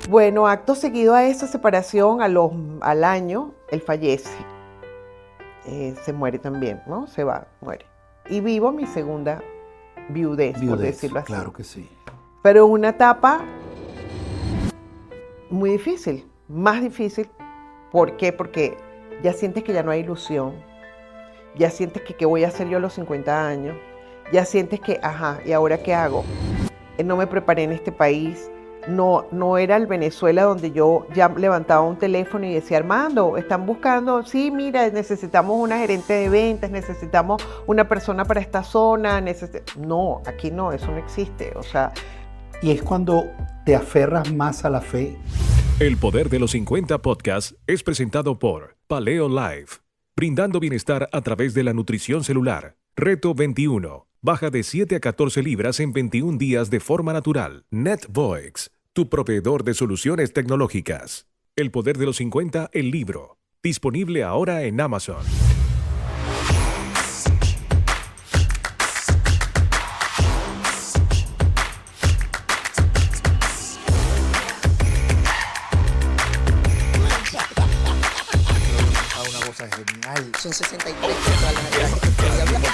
Bueno, acto seguido a esa separación, al año, él fallece. Se muere también, ¿no? Se va, muere. Y vivo mi segunda viudez, por decirlo así. Claro que sí. Pero una etapa muy difícil, más difícil. ¿Por qué? Porque ya sientes que ya no hay ilusión. Ya sientes que qué voy a hacer yo a los 50 años. Ya sientes que, ajá, ¿y ahora qué hago? No me preparé en este país. No era el Venezuela donde yo ya levantaba un teléfono y decía, Armando, están buscando, sí, mira, necesitamos una gerente de ventas, necesitamos una persona para esta zona. No, aquí no, eso no existe. O sea, Y es cuando te aferras más a la fe. El Poder de los 50 Podcast es presentado por Paleo Life, brindando bienestar a través de la nutrición celular. Reto 21. Baja de 7 a 14 libras en 21 días de forma natural. NetVoix, tu proveedor de soluciones tecnológicas. El Poder de los 50, el libro. Disponible ahora en Amazon. Una cosa genial. Son 63 por todas las navidades que estoy hablando.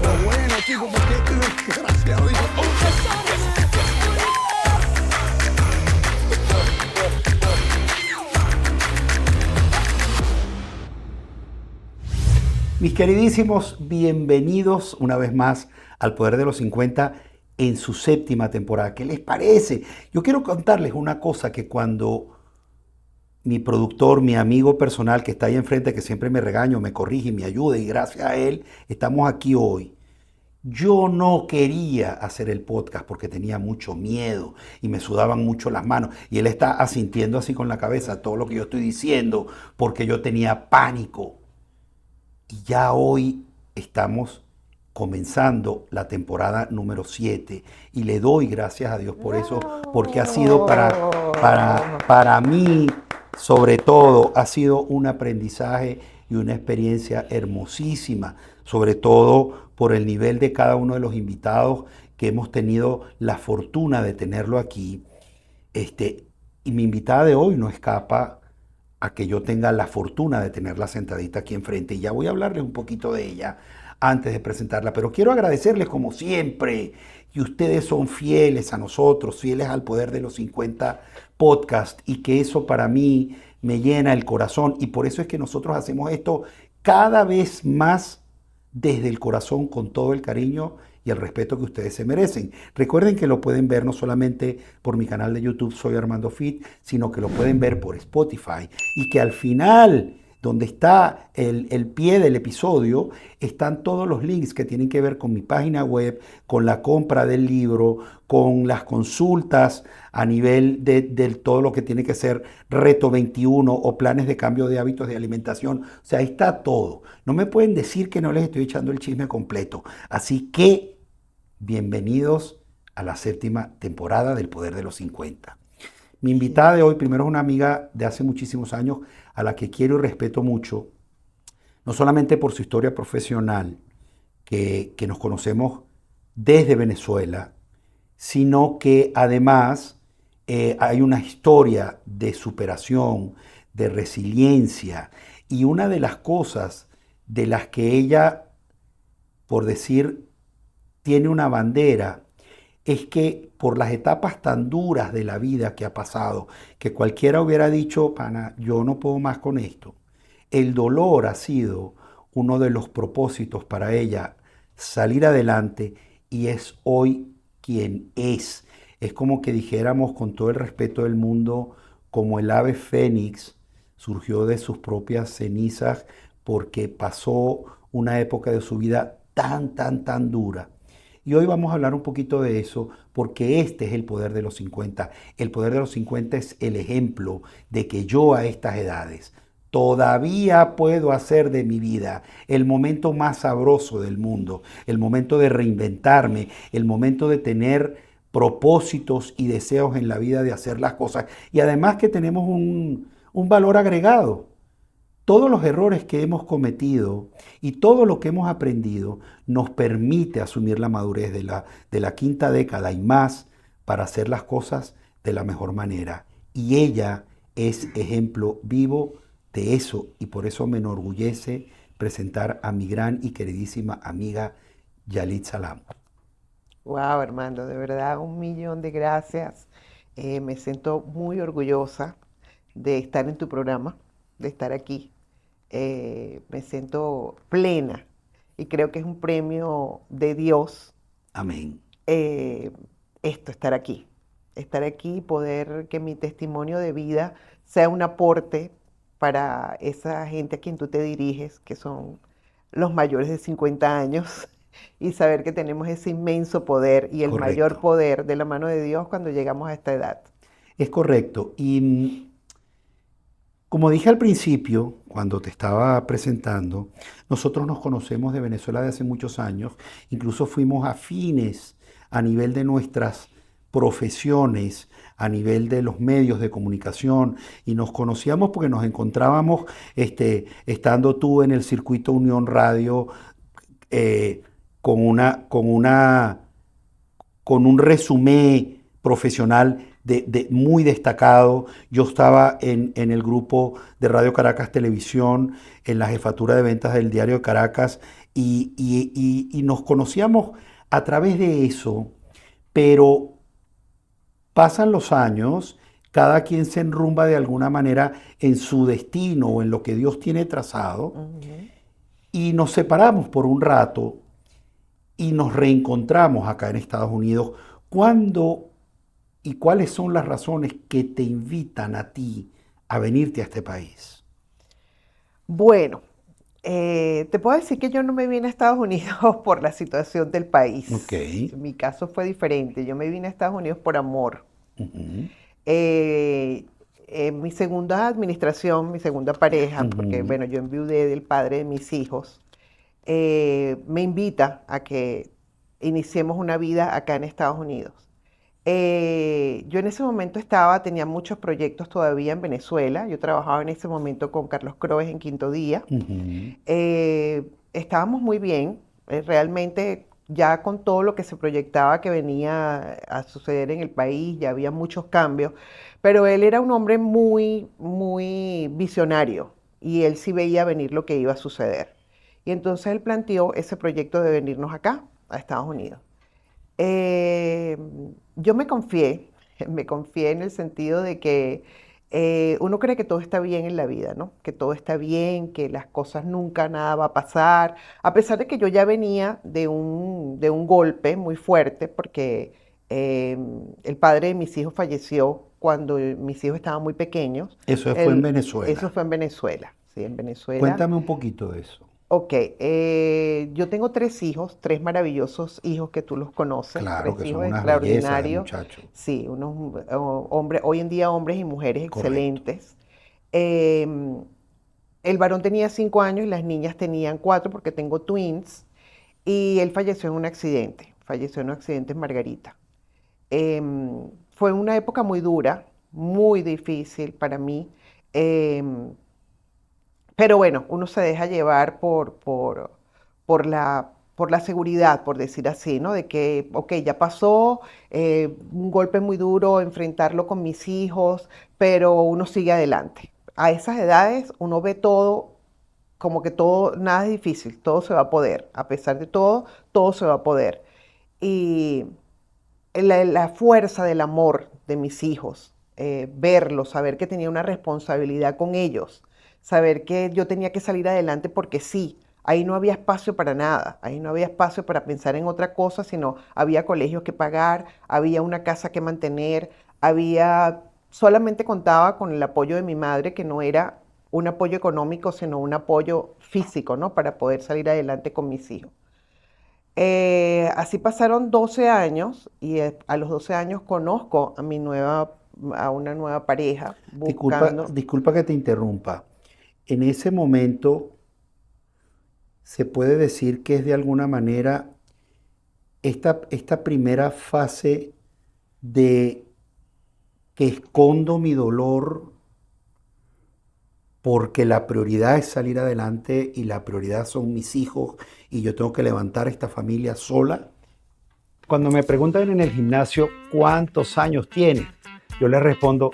Pero bueno, chicos, porque este desgraciado dijo, Mis queridísimos, bienvenidos una vez más al Poder de los 50 en su séptima temporada. ¿Qué les parece? Yo quiero contarles una cosa que cuando mi productor, mi amigo personal que está ahí enfrente, que siempre me regaña, me corrige y me ayuda, y gracias a él estamos aquí hoy. Yo no quería hacer el podcast porque tenía mucho miedo y me sudaban mucho las manos. Y él está asintiendo así con la cabeza a todo lo que yo estoy diciendo porque yo tenía pánico. Y ya hoy estamos comenzando la temporada número 7 y le doy gracias a Dios por eso, porque ha sido para mí, sobre todo, ha sido un aprendizaje y una experiencia hermosísima, sobre todo por el nivel de cada uno de los invitados que hemos tenido la fortuna de tenerlo aquí. Y mi invitada de hoy no escapa a que yo tenga la fortuna de tenerla sentadita aquí enfrente. Y ya voy a hablarles un poquito de ella antes de presentarla. Pero quiero agradecerles como siempre, y ustedes son fieles a nosotros, fieles al Poder de los 50 Podcast, y que eso para mí me llena el corazón. Y por eso es que nosotros hacemos esto cada vez más desde el corazón, con todo el cariño y el respeto que ustedes se merecen. Recuerden que lo pueden ver no solamente por mi canal de YouTube, Soy Armando Fit, sino que lo pueden ver por Spotify. Y que al final, donde está el pie del episodio, están todos los links que tienen que ver con mi página web, con la compra del libro, con las consultas a nivel de todo lo que tiene que ser Reto 21 o planes de cambio de hábitos de alimentación. O sea, ahí está todo. No me pueden decir que no les estoy echando el chisme completo. Así que, bienvenidos a la séptima temporada del Poder de los 50. Mi invitada de hoy, primero, es una amiga de hace muchísimos años a la que quiero y respeto mucho, no solamente por su historia profesional, que nos conocemos desde Venezuela, sino que además hay una historia de superación, de resiliencia, y una de las cosas de las que ella, por decir, tiene una bandera, es que por las etapas tan duras de la vida que ha pasado, que cualquiera hubiera dicho, pana, yo no puedo más con esto, el dolor ha sido uno de los propósitos para ella salir adelante, y es hoy quien es. Es como que dijéramos, con todo el respeto del mundo, como el ave fénix surgió de sus propias cenizas porque pasó una época de su vida tan dura. Y hoy vamos a hablar un poquito de eso, porque este es el Poder de los 50. El Poder de los 50 es el ejemplo de que yo a estas edades todavía puedo hacer de mi vida el momento más sabroso del mundo, el momento de reinventarme, el momento de tener propósitos y deseos en la vida de hacer las cosas. Y además que tenemos un valor agregado. Todos los errores que hemos cometido y todo lo que hemos aprendido nos permite asumir la madurez de la quinta década y más para hacer las cosas de la mejor manera. Y ella es ejemplo vivo de eso, y por eso me enorgullece presentar a mi gran y queridísima amiga Yalit Salam. Wow, Armando, de verdad, 1 millón de gracias. Me siento muy orgullosa de estar en tu programa, de estar aquí. Me siento plena y creo que es un premio de Dios Amén. eh, estar aquí y poder que mi testimonio de vida sea un aporte para esa gente a quien tú te diriges, que son los mayores de 50 años, y saber que tenemos ese inmenso poder y el mayor Correcto. poder de la mano de Dios cuando llegamos a esta edad. Es correcto. Y como dije al principio, cuando te estaba presentando, nosotros nos conocemos de Venezuela de hace muchos años, incluso fuimos afines a nivel de nuestras profesiones, a nivel de los medios de comunicación, y nos conocíamos porque nos encontrábamos estando tú en el circuito Unión Radio eh, con con un resumen profesional muy destacado. Yo estaba en el grupo de Radio Caracas Televisión, en la jefatura de ventas del Diario de Caracas, y nos conocíamos a través de eso, pero pasan los años, cada quien se enrumba de alguna manera en su destino o en lo que Dios tiene trazado, Ujú. y nos separamos por un rato y nos reencontramos acá en Estados Unidos. ¿Cuándo y cuáles son las razones que te invitan a ti a venirte a este país? Bueno, te puedo decir que yo no me vine a Estados Unidos por la situación del Ok. país. Mi caso fue diferente. Yo me vine a Estados Unidos por amor. Ujú, Eh, mi segunda administración, mi segunda pareja, porque ujú. bueno, yo enviudé del padre de mis hijos, me invita a que iniciemos una vida acá en Estados Unidos. Yo en ese momento tenía muchos proyectos todavía en Venezuela. Yo trabajaba en ese momento con Carlos Croes en Quinto Día. Ujú. Estábamos muy bien, realmente ya con todo lo que se proyectaba que venía a suceder en el país, ya había muchos cambios, pero él era un hombre muy, muy visionario y él sí veía venir lo que iba a suceder. Y entonces él planteó ese proyecto de venirnos acá, a Estados Unidos. Eh, yo me confié, me confié en el sentido de que uno cree que todo está bien en la vida, ¿no? Que todo está bien, que las cosas nunca nada va a pasar, a pesar de que yo ya venía de un golpe muy fuerte, porque el padre de mis hijos falleció cuando mis hijos estaban muy pequeños. Eso fue en Eso Venezuela. fue en Venezuela, sí, en Venezuela. Cuéntame un poquito de eso. Ok, yo tengo 3 hijos, 3 maravillosos hijos que tú los conoces, Claro tres que son hijos unas bellezas de extraordinarios, muchachos. sí, unos hombres, hoy en día hombres y mujeres Correcto. excelentes. Em, el varón tenía 5 años y las niñas tenían 4 porque tengo twins y él falleció en un accidente en Margarita. Fue una época muy dura, muy difícil para mí. em, pero bueno, uno se deja llevar por la seguridad, por decir así, ¿no? De que, ok, ya pasó, un golpe muy duro, enfrentarlo con mis hijos, pero uno sigue adelante. A esas edades uno ve todo, como que todo, nada es difícil, todo se va a poder. A pesar de todo, todo se va a poder. Y la fuerza del amor de mis hijos, verlos, saber que tenía una responsabilidad con ellos, saber que yo tenía que salir adelante porque sí, ahí no había espacio para nada, ahí no había espacio para pensar en otra cosa, sino había colegios que pagar, había una casa que mantener, solamente contaba con el apoyo de mi madre, que no era un apoyo económico, sino un apoyo físico, ¿no? Para poder salir adelante con mis hijos. Así pasaron 12 años y a los 12 años conozco a una nueva pareja buscando. Disculpa que te interrumpa. En ese momento se puede decir que es de alguna manera esta primera fase de que escondo mi dolor porque la prioridad es salir adelante y la prioridad son mis hijos y yo tengo que levantar esta familia sola. Cuando me preguntan en el gimnasio cuántos años tienes, yo les respondo,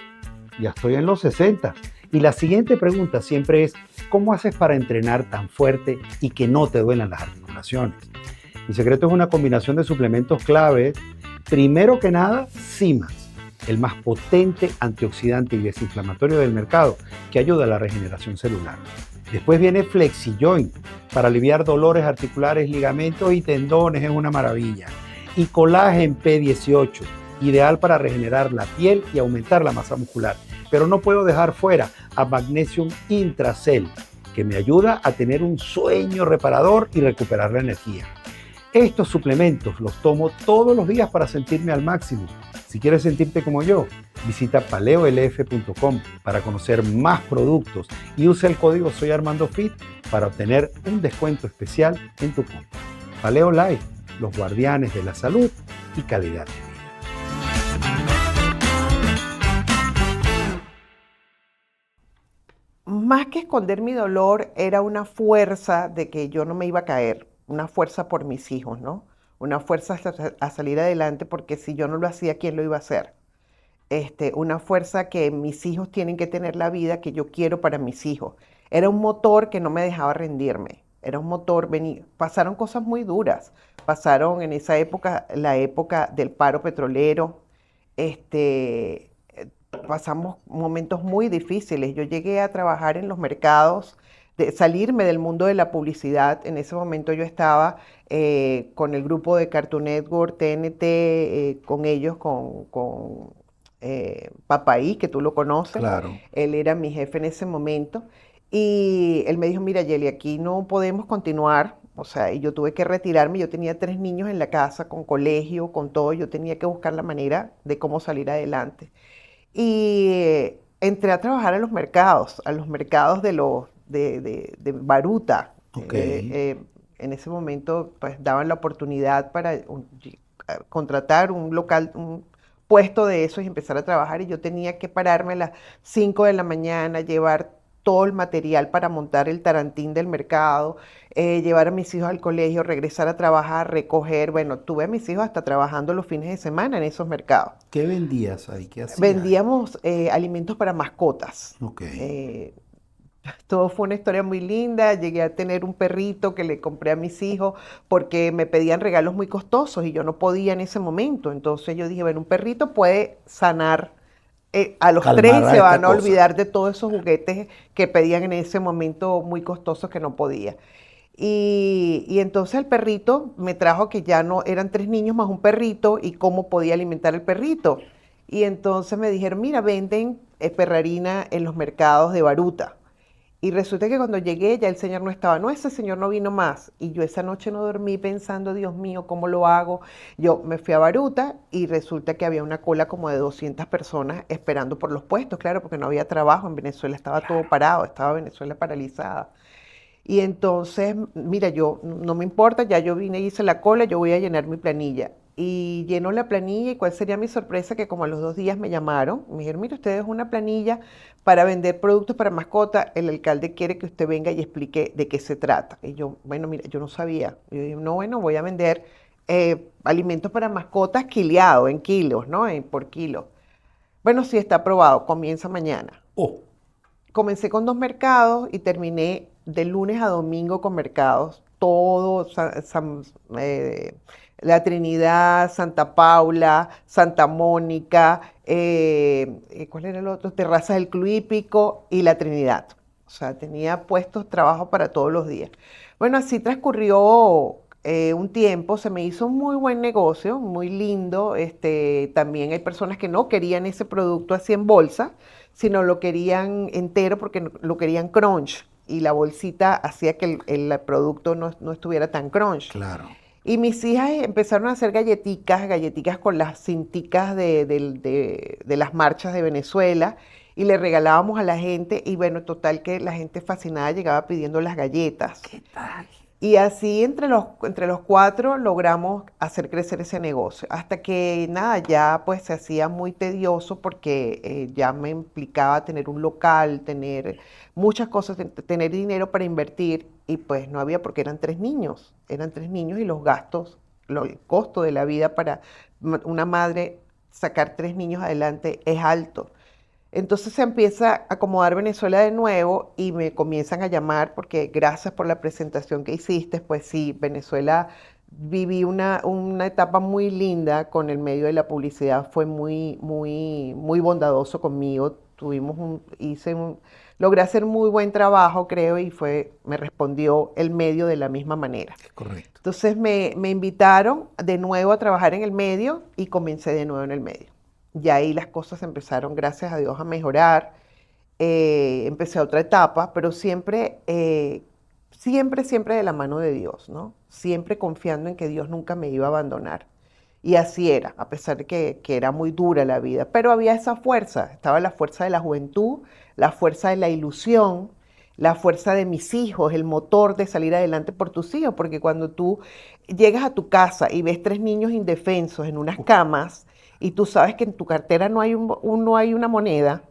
ya estoy en los 60. Y la siguiente pregunta siempre es, ¿cómo haces para entrenar tan fuerte y que no te duelan las articulaciones? Mi secreto es una combinación de suplementos claves. Primero que nada, CIMAX, el más potente antioxidante y desinflamatorio del mercado, que ayuda a la regeneración celular. Después viene FlexiJoint, para aliviar dolores articulares, ligamentos y tendones, es una maravilla. Y Collagen P18, ideal para regenerar la piel y aumentar la masa muscular. Pero no puedo dejar fuera a Magnesium Intracell, que me ayuda a tener un sueño reparador y recuperar la energía. Estos suplementos los tomo todos los días para sentirme al máximo. Si quieres sentirte como yo, visita paleolf.com para conocer más productos y usa el código SoyArmandoFit para obtener un descuento especial en tu compra. Paleo Life, los guardianes de la salud y calidad de vida. Más que esconder mi dolor, era una fuerza de que yo no me iba a caer, una fuerza por mis hijos, ¿no? Una fuerza a salir adelante, porque si yo no lo hacía, ¿quién lo iba a hacer? Una fuerza que mis hijos tienen que tener la vida que yo quiero para mis hijos. Era un motor que no me dejaba rendirme. Era un motor, pasaron cosas muy duras. Pasaron en esa época, la época del paro petrolero. Pasamos momentos muy difíciles. Yo llegué a trabajar en los mercados, salirme del mundo de la publicidad. En ese momento yo estaba con el grupo de Cartoon Network, TNT, con ellos, con Papaí, que tú lo conoces. Claro. Él era mi jefe en ese momento. Y él me dijo, mira, Yeli, aquí no podemos continuar. O sea, y yo tuve que retirarme. Yo tenía 3 niños en la casa, con colegio, con todo. Yo tenía que buscar la manera de cómo salir adelante. Y entré a trabajar a los mercados de Baruta. Ok. En ese momento, pues daban la oportunidad para contratar un local, un puesto de eso y empezar a trabajar. Y yo tenía que pararme a las 5 de la mañana, llevar todo el material para montar el tarantín del mercado, llevar a mis hijos al colegio, regresar a trabajar, recoger. Bueno, tuve a mis hijos hasta trabajando los fines de semana en esos mercados. ¿Qué vendías ahí? ¿Qué hacías? Vendíamos alimentos para mascotas. Ok. Todo fue una historia muy linda. Llegué a tener un perrito que le compré a mis hijos porque me pedían regalos muy costosos y yo no podía en ese momento. Entonces yo dije, bueno, un perrito puede sanar. A los Calmar 3 a se van esta a cosa. olvidar de todos esos juguetes que pedían en ese momento muy costosos que no podía. Y entonces el perrito me trajo que ya no eran 3 niños más un perrito y cómo podía alimentar el perrito. Y entonces me dijeron, mira, venden perrarina en los mercados de Baruta. Y resulta que cuando llegué ya el señor no estaba, no, ese señor no vino más. Y yo esa noche no dormí pensando, Dios mío, ¿cómo lo hago? Yo me fui a Baruta y resulta que había una cola como de 200 personas esperando por los puestos, claro, porque no había trabajo. En Venezuela estaba todo parado, estaba Venezuela paralizada. Y entonces, mira, yo no me importa, ya yo vine y hice la cola, yo voy a llenar mi planilla. Y llenó la planilla y cuál sería mi sorpresa que como a los 2 días me llamaron, me dijeron, mire, usted es una planilla para vender productos para mascota, el alcalde quiere que usted venga y explique de qué se trata. Y yo, bueno, mira, yo no sabía. Y yo dije, no, bueno, voy a vender alimentos para mascotas quileados, en kilos, ¿no? Por kilo. Bueno, sí, está aprobado, comienza mañana. Oh, Comencé con 2 mercados y terminé de lunes a domingo con mercados, todo, La Trinidad, Santa Paula, Santa Mónica, ¿cuál era el otro? Terrazas del Club Hípico y La Trinidad. O sea, tenía puestos, trabajo para todos los días. Bueno, así transcurrió un tiempo, se me hizo un muy buen negocio, muy lindo. También hay personas que no querían ese producto así en bolsa, sino lo querían entero porque lo querían crunch. Y la bolsita hacía que el producto no estuviera tan crunch. claro. Y mis hijas empezaron a hacer galletitas con las cinticas de las marchas de Venezuela y le regalábamos a la gente y bueno, total que la gente fascinada llegaba pidiendo las galletas. ¿Qué tal? Y así entre los 4 logramos hacer crecer ese negocio, hasta que nada, ya pues se hacía muy tedioso porque ya me implicaba tener un local, tener muchas cosas, tener dinero para invertir y pues no había porque eran 3 niños y los gastos el costo de la vida para una madre sacar 3 niños adelante es alto. Entonces se empieza a acomodar Venezuela de nuevo y me comienzan a llamar porque gracias por la presentación que hiciste. Pues sí, Venezuela viví una etapa muy linda con el medio de la publicidad, fue muy, muy, muy bondadoso conmigo. Logré hacer muy buen trabajo, creo, y me respondió el medio de la misma manera. Correcto. Entonces me invitaron de nuevo a trabajar en el medio y comencé de nuevo en el medio. Y ahí las cosas empezaron, gracias a Dios, a mejorar. Empecé otra etapa, pero siempre, siempre de la mano de Dios, ¿no? Siempre confiando en que Dios nunca me iba a abandonar. Y así era, a pesar de que era muy dura la vida. Pero había esa fuerza, estaba la fuerza de la juventud, la fuerza de la ilusión, la fuerza de mis hijos, el motor de salir adelante por tus hijos, porque cuando tú llegas a tu casa y ves 3 niños indefensos en unas camas y tú sabes que en tu cartera no hay una moneda,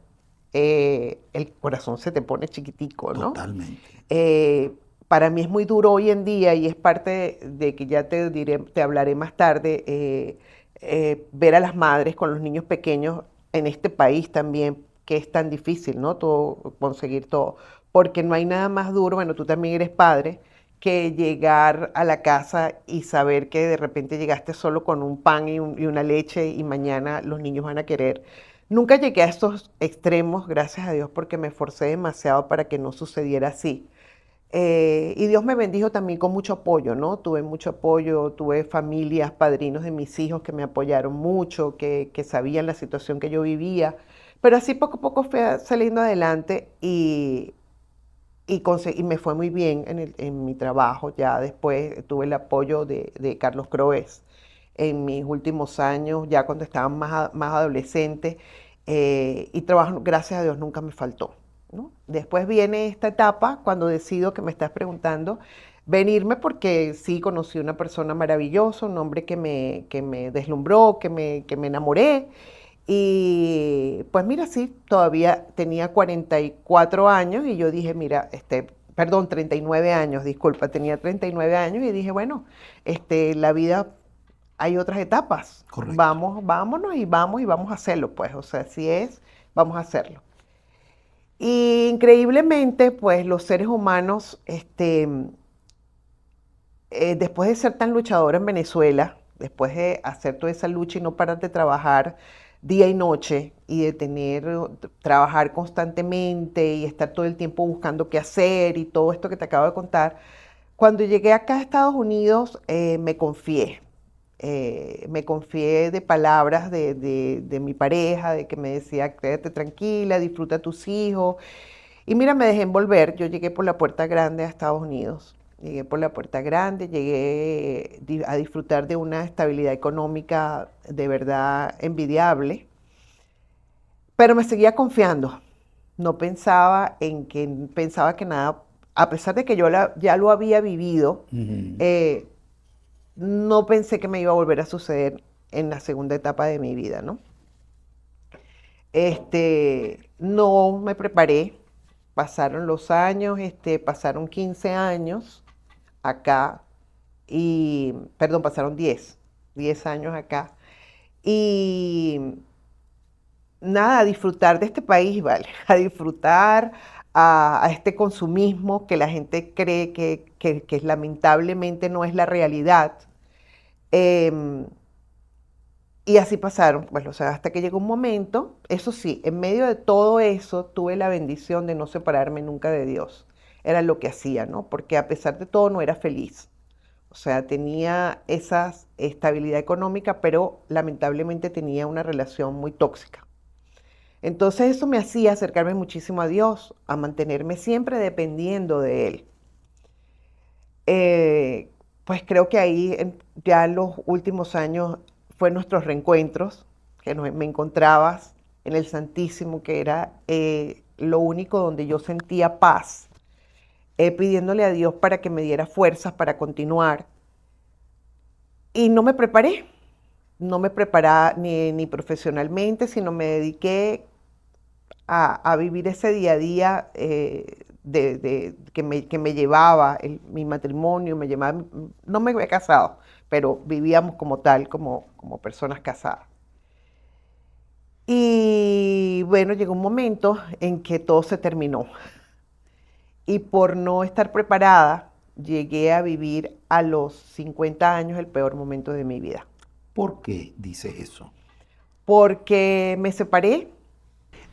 el corazón se te pone chiquitico, ¿no? Totalmente. Para mí es muy duro hoy en día y es parte de que ya te hablaré más tarde, ver a las madres con los niños pequeños en este país también, que es tan difícil, ¿no? Conseguir todo, porque no hay nada más duro, bueno, tú también eres padre, que llegar a la casa y saber que de repente llegaste solo con un pan y una leche y mañana los niños van a querer. Nunca llegué a estos extremos, gracias a Dios, porque me esforcé demasiado para que no sucediera así. Y Dios me bendijo también con mucho apoyo, ¿no? Tuve mucho apoyo, tuve familias, padrinos de mis hijos que me apoyaron mucho, que sabían la situación que yo vivía. Pero así poco a poco fui saliendo adelante y me fue muy bien en mi trabajo. Ya después tuve el apoyo de Carlos Croes en mis últimos años, ya cuando estaba más adolescente. Y trabajo, gracias a Dios, nunca me faltó, ¿no? Después viene esta etapa cuando decido, que me estás preguntando, venirme porque sí conocí una persona maravillosa, un hombre que me deslumbró, que me enamoré. Y pues mira, sí, todavía tenía 44 años y yo dije, mira, perdón, 39 años, disculpa, tenía 39 años y dije, bueno, la vida, hay otras etapas. Correcto. Vámonos y vamos a hacerlo, pues, o sea, si es, vamos a hacerlo. Y increíblemente, pues los seres humanos, después de ser tan luchadora en Venezuela, después de hacer toda esa lucha y no parar de trabajar día y noche y trabajar constantemente y estar todo el tiempo buscando qué hacer y todo esto que te acabo de contar, cuando llegué acá a Estados Unidos, me confié de palabras de mi pareja, de que me decía, quédate tranquila, disfruta a tus hijos. Y mira, me dejé envolver. Yo llegué por la puerta grande a Estados Unidos. Llegué por la puerta grande, llegué a disfrutar de una estabilidad económica de verdad envidiable, pero me seguía confiando. No pensaba que nada, a pesar de que yo ya lo había vivido, no pensé que me iba a volver a suceder en la segunda etapa de mi vida, ¿no? No me preparé, pasaron los años, pasaron 15 años acá perdón, pasaron 10 años acá. Y nada, a disfrutar de este país, ¿vale? A disfrutar a este consumismo que la gente cree que lamentablemente no es la realidad. Em, y así pasaron, pues, o sea, hasta que llegó un momento, eso sí, en medio de todo eso, tuve la bendición de no separarme nunca de Dios. Era lo que hacía, ¿no? Porque a pesar de todo no era feliz. O sea, tenía esa estabilidad económica, pero lamentablemente tenía una relación muy tóxica. Entonces eso me hacía acercarme muchísimo a Dios, a mantenerme siempre dependiendo de Él. Pues creo que ahí ya en los últimos años fue nuestros reencuentros, que me encontrabas en el Santísimo, que era lo único donde yo sentía paz, pidiéndole a Dios para que me diera fuerzas para continuar. Y no me preparé, no me preparaba ni profesionalmente, sino me dediqué a vivir ese día a día que me llevaba mi matrimonio, no me había casado, pero vivíamos como tal, como personas casadas. Y bueno, llegó un momento en que todo se terminó. Y por no estar preparada, llegué a vivir a los 50 años el peor momento de mi vida. ¿Por qué dice eso? Porque me separé.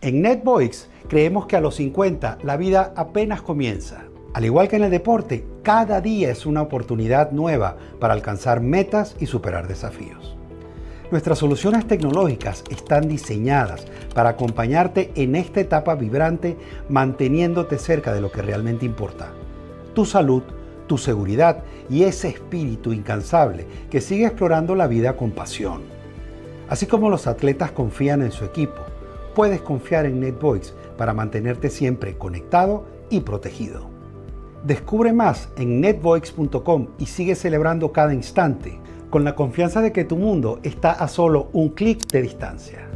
En NetVoice creemos que a los 50 la vida apenas comienza. Al igual que en el deporte, cada día es una oportunidad nueva para alcanzar metas y superar desafíos. Nuestras soluciones tecnológicas están diseñadas para acompañarte en esta etapa vibrante, manteniéndote cerca de lo que realmente importa: tu salud, tu seguridad y ese espíritu incansable que sigue explorando la vida con pasión. Así como los atletas confían en su equipo, puedes confiar en NetVoice para mantenerte siempre conectado y protegido. Descubre más en netvoice.com y sigue celebrando cada instante con la confianza de que tu mundo está a solo un clic de distancia.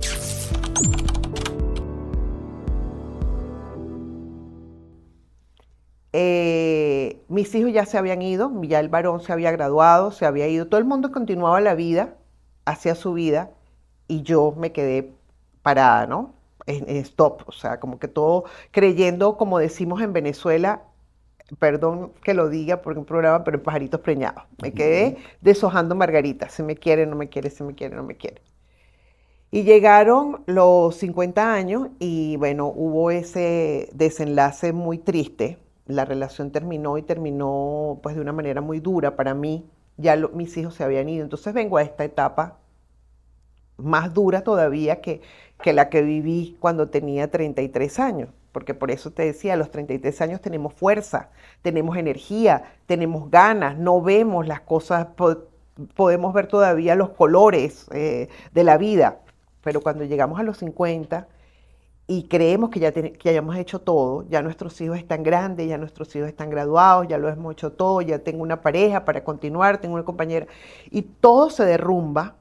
Mis hijos ya se habían ido, ya el varón se había graduado, se había ido, todo el mundo continuaba la vida, hacía su vida, y yo me quedé parada, ¿no? En stop, o sea, como que todo creyendo, como decimos en Venezuela, perdón que lo diga porque un programa, pero en pajaritos preñados. Me quedé deshojando margaritas, se me quiere, no me quiere, se me quiere, no me quiere. Y llegaron los 50 años y bueno, hubo ese desenlace muy triste. La relación terminó y terminó pues de una manera muy dura para mí. Ya mis hijos se habían ido. Entonces vengo a esta etapa más dura todavía que la que viví cuando tenía 33 años. Porque por eso te decía, a los 33 años tenemos fuerza, tenemos energía, tenemos ganas, no vemos las cosas, podemos ver todavía los colores de la vida. Pero cuando llegamos a los 50 y creemos que que hayamos hecho todo, ya nuestros hijos están grandes, ya nuestros hijos están graduados, ya lo hemos hecho todo, ya tengo una pareja para continuar, tengo una compañera, y todo se derrumba,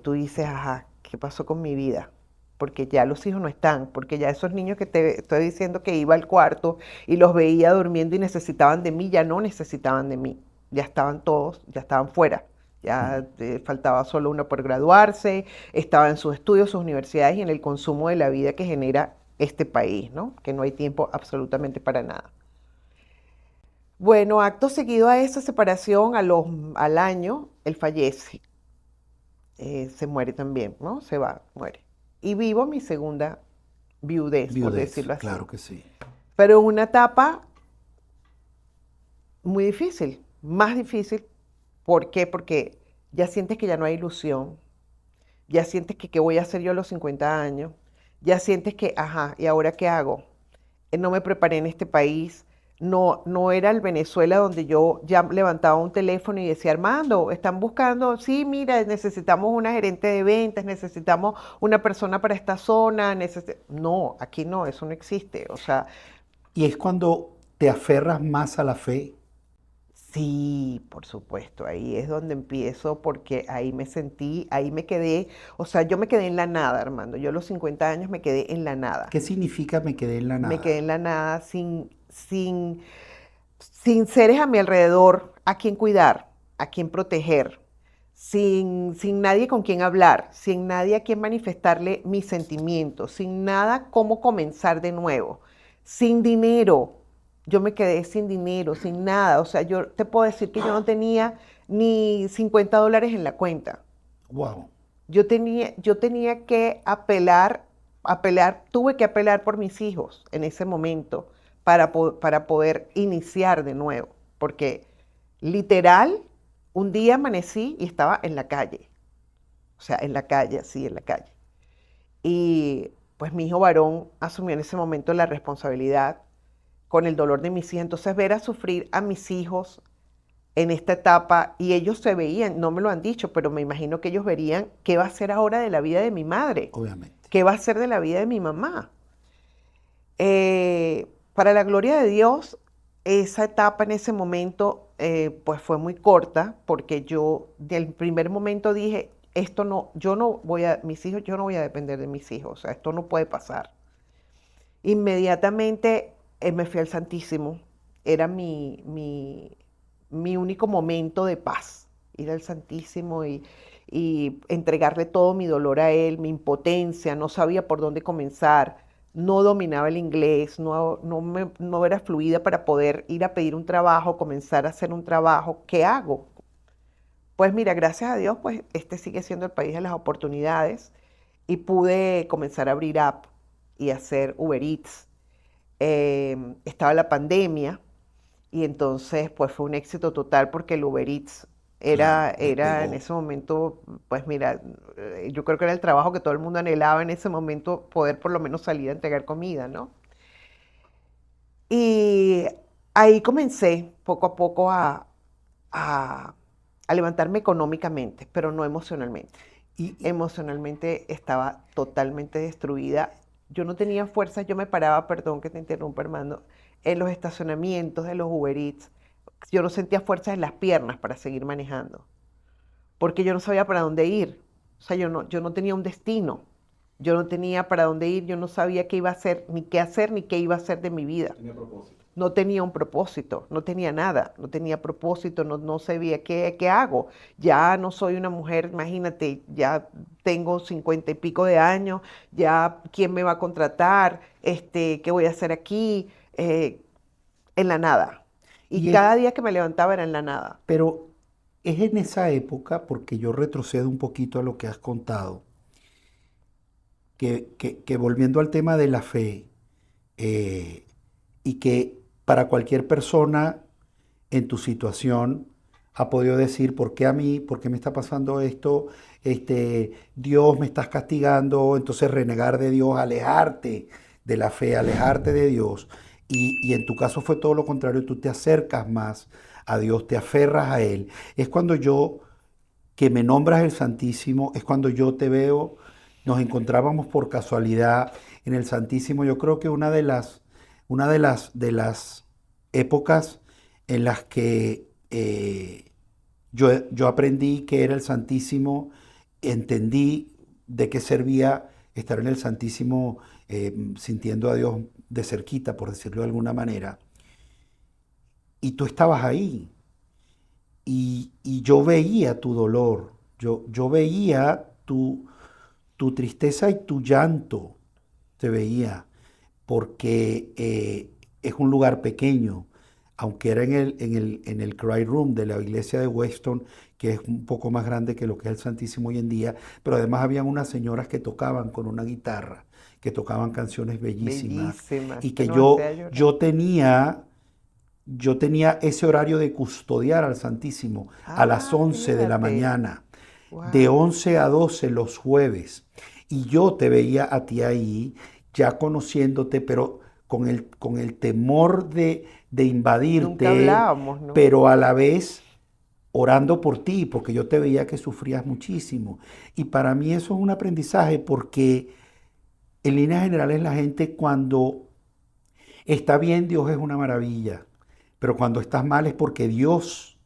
tú dices, ajá, ¿qué pasó con mi vida? Porque ya los hijos no están, porque ya esos niños que te estoy diciendo que iba al cuarto y los veía durmiendo y necesitaban de mí, ya no necesitaban de mí, ya estaban todos, ya estaban fuera. Ya faltaba solo uno por graduarse, estaba en sus estudios, sus universidades y en el consumo de la vida que genera este país, ¿no? Que no hay tiempo absolutamente para nada. Bueno, acto seguido a esa separación, al año, él fallece. Se muere también, ¿no? Se va, muere. Y vivo mi segunda viudez, por decirlo así. Claro que sí. Pero en una etapa muy difícil, más difícil. ¿Por qué? Porque ya sientes que ya no hay ilusión, ya sientes que qué voy a hacer yo a los 50 años, ya sientes que, ajá, ¿y ahora qué hago? No me preparé en este país, no era el Venezuela donde yo ya levantaba un teléfono y decía, Armando, están buscando, sí, mira, necesitamos una gerente de ventas, necesitamos una persona para esta zona, no, aquí no, eso no existe, o sea, Y es cuando te aferras más a la fe. sí, por supuesto, ahí es donde empiezo porque ahí me sentí, ahí me quedé, o sea, yo me quedé en la nada, Armando, yo a los 50 años me quedé en la nada, ¿Qué significa me quedé en la me nada? quedé en la nada sin seres a mi alrededor a quien cuidar, a quien proteger, sin nadie con quien hablar, sin nadie a quien manifestarle mis sentimientos, sin nada cómo comenzar de nuevo, sin dinero. Yo me quedé sin dinero, sin nada. O sea, yo te puedo decir que yo no tenía ni $50 en la cuenta. Wow. Yo tenía que tuve que apelar por mis hijos en ese momento para poder iniciar de nuevo. Porque literal, un día amanecí y estaba en la calle. O sea, en la calle, así, en la calle. Y pues mi hijo varón asumió en ese momento la responsabilidad con el dolor de mis hijas. Entonces ver a sufrir a mis hijos en esta etapa, y ellos se veían, no me lo han dicho, pero me imagino que ellos verían qué va a ser ahora de la vida de mi madre, Obviamente. qué va a ser de la vida de mi mamá. Para la gloria de Dios, esa etapa en ese momento pues fue muy corta, porque yo del primer momento dije, esto no, yo no voy a, mis hijos, yo no voy a depender de mis hijos, o sea, esto no puede pasar. Inmediatamente me fui al Santísimo, era mi único momento de paz, ir al Santísimo y entregarle todo mi dolor a Él, mi impotencia, no sabía por dónde comenzar, no dominaba el inglés, no era fluida para poder ir a pedir un trabajo, comenzar a hacer un trabajo. ¿Qué hago? Pues mira, gracias a Dios, pues este sigue siendo el país de las oportunidades y pude comenzar a abrir app y hacer Uber Eats. Estaba la pandemia y entonces pues fue un éxito total porque el Uber Eats Claro, era en despegó. ese momento, pues mira, yo creo que era el trabajo que todo el mundo anhelaba en ese momento, poder por lo menos salir a entregar comida, ¿no? Y ahí comencé poco a poco a, a levantarme económicamente, pero no emocionalmente. Y Emocionalmente estaba totalmente destruida. Yo no tenía fuerzas, yo me paraba, perdón que te interrumpa, Armando, en los estacionamientos de los Uber Eats. Yo no sentía fuerzas en las piernas para seguir manejando, porque yo no sabía para dónde ir. O sea, yo no tenía un destino. Yo no tenía para dónde ir, yo no sabía qué iba a hacer, ni qué iba a hacer de mi vida. No tenía un propósito, no tenía nada, no tenía propósito, no sabía qué hago. Ya no soy una mujer, imagínate, ya tengo 50 y pico de años, ya quién me va a contratar, qué voy a hacer aquí, en la nada. Y Y es, cada día que me levantaba era en la nada. pero es en esa época, porque yo retrocedo un poquito a lo que has contado, que volviendo al tema de la fe, eh, y que para cualquier persona en tu situación ha podido decir, ¿por qué a mí? ¿Por qué me está pasando esto? Dios me estás castigando, entonces renegar de Dios, alejarte de la fe, alejarte de Dios. Y en tu caso fue todo lo contrario, tú te acercas más a Dios, te aferras a Él. Es cuando yo, que me nombras el Santísimo, es cuando yo te veo, nos encontrábamos por casualidad en el Santísimo. Yo creo que una de las épocas en las que yo aprendí que era el Santísimo, entendí de qué servía estar en el Santísimo, sintiendo a Dios de cerquita, por decirlo de alguna manera. Y tú estabas ahí. Y yo veía tu dolor, yo veía tu tristeza y tu llanto, te veía, porque es un lugar pequeño, aunque era en el Cry Room de la iglesia de Weston, que es un poco más grande que lo que es el Santísimo hoy en día, pero además habían unas señoras que tocaban con una guitarra, que tocaban canciones bellísimas, Bellísimas, y que que nos yo, hacía llorar. yo tenía ese horario de custodiar al Santísimo a las Ah, 11 de la fíjate. mañana, de Wow. 11 a 12 los jueves. Y yo te veía a ti ahí, ya conociéndote, pero con el temor de Nunca invadirte, hablábamos, ¿no? pero a la vez orando por ti, porque yo te veía que sufrías muchísimo. Y para mí eso es un aprendizaje, porque en líneas generales la gente cuando está bien, Dios es una maravilla, pero cuando estás mal es porque Dios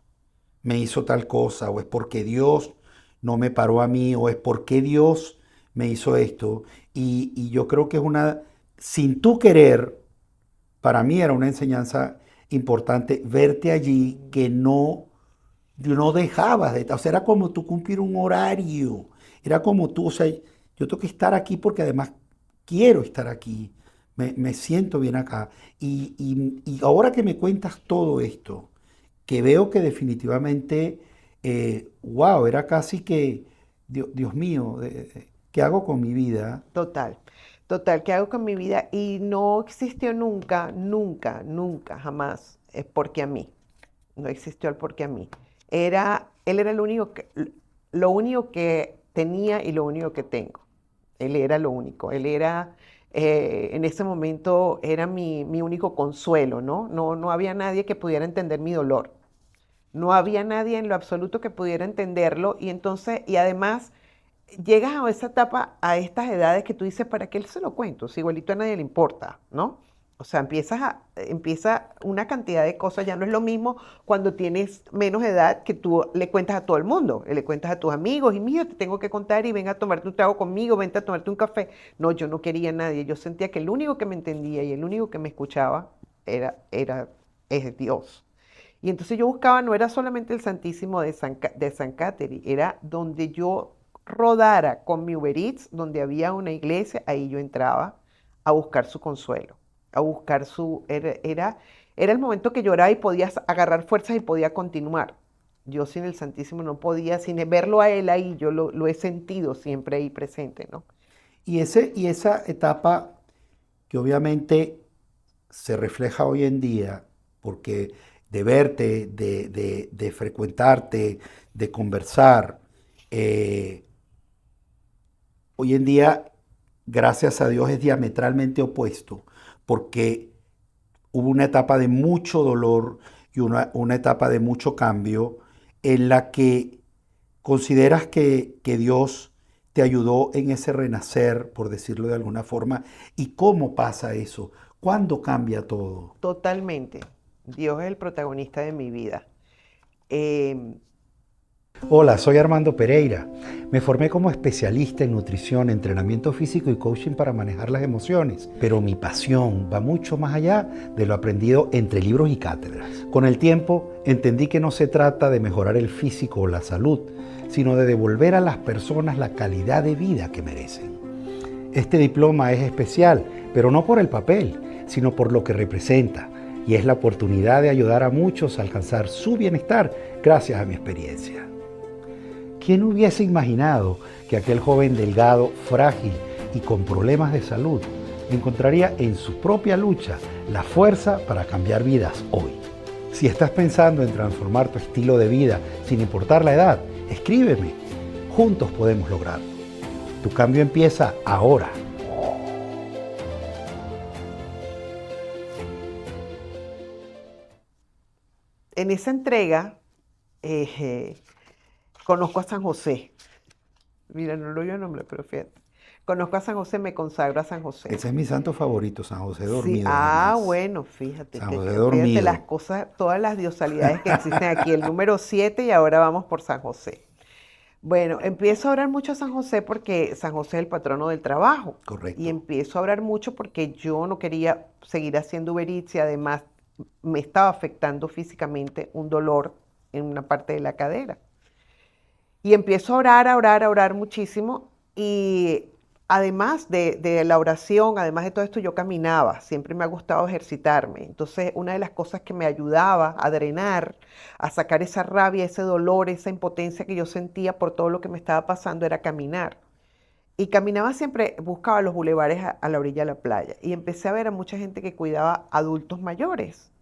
me hizo tal cosa, o es porque Dios no me paró a mí, o es porque Dios me hizo esto. Y yo creo que sin tú querer, para mí era una enseñanza importante verte allí que no dejabas o sea, era como tú cumplir un horario, era como tú, o sea, yo tengo que estar aquí porque además quiero estar aquí, me siento bien acá. Y ahora que me cuentas todo esto, que veo que definitivamente, wow, era casi que, Dios mío, ¿qué hago con mi vida? Total, total, ¿qué hago con mi vida? Y no existió nunca, nunca, nunca, jamás, porque a mí. No existió el porque a mí. Él era lo único que tenía y lo único que tengo. Él era lo único. Él era, en ese momento, era mi único consuelo, ¿no? No había nadie que pudiera entender mi dolor. No había nadie en lo absoluto que pudiera entenderlo. Y entonces, y además, llegas a esa etapa, a estas edades que tú dices, ¿para qué se lo cuento? Si igualito a nadie le importa, ¿no? O sea, empieza una cantidad de cosas, ya no es lo mismo cuando tienes menos edad que tú le cuentas a todo el mundo, le cuentas a tus amigos y mira, te tengo que contar y ven a tomarte un trago conmigo, vente a tomarte un café. No, yo no quería a nadie, yo sentía que el único que me entendía y el único que me escuchaba es Dios. Y entonces yo buscaba, no era solamente el Santísimo de San Catherine, era donde yo rodara con mi Uber Eats, donde había una iglesia, ahí yo entraba a buscar su consuelo, a buscar era el momento que lloraba y podía agarrar fuerzas y podía continuar. Yo sin el Santísimo no podía, sin verlo a él ahí, yo lo he sentido siempre ahí presente, ¿no? Y esa etapa que obviamente se refleja hoy en día, porque de verte, de frecuentarte, de conversar, eh, hoy en día, gracias a Dios, es diametralmente opuesto, porque hubo una etapa de mucho dolor y una etapa de mucho cambio en la que consideras que Dios te ayudó en ese renacer, por decirlo de alguna forma, y cómo pasa eso, cuándo cambia todo. Totalmente. Dios es el protagonista de mi vida. Eh, Hola, soy Armando Pereira. Me formé como especialista en nutrición, entrenamiento físico y coaching para manejar las emociones, pero mi pasión va mucho más allá de lo aprendido entre libros y cátedras. Con el tiempo entendí que no se trata de mejorar el físico o la salud, sino de devolver a las personas la calidad de vida que merecen. Este diploma es especial, pero no por el papel, sino por lo que representa, y es la oportunidad de ayudar a muchos a alcanzar su bienestar gracias a mi experiencia. ¿Quién hubiese imaginado que aquel joven delgado, frágil y con problemas de salud encontraría en su propia lucha la fuerza para cambiar vidas hoy? Si estás pensando en transformar tu estilo de vida sin importar la edad, escríbeme. Juntos podemos lograrlo. Tu cambio empieza ahora. en esa entrega conozco a San José. Mira, no lo voy a nombrar, pero fíjate. Conozco a San José, me consagro a San José. Ese es mi santo favorito, San José Sí, dormido. bueno, fíjate, San que- José fíjate dormido. las cosas, todas las diosalidades que existen aquí, el número 7 y ahora vamos por San José. Bueno, empiezo a orar mucho a San José porque San José es el patrono del trabajo. Correcto. Y empiezo a orar mucho porque yo no quería seguir haciendo Uber Eats y además me estaba afectando físicamente un dolor en una parte de la cadera. Y empiezo a orar, a orar, a orar muchísimo. Y además de la oración, además de todo esto, yo caminaba. Siempre me ha gustado ejercitarme. Entonces, una de las cosas que me ayudaba a drenar, a sacar esa rabia, ese dolor, esa impotencia que yo sentía por todo lo que me estaba pasando, era caminar. Y caminaba siempre, buscaba los bulevares a la orilla de la playa. Y empecé a ver a mucha gente que cuidaba adultos mayores.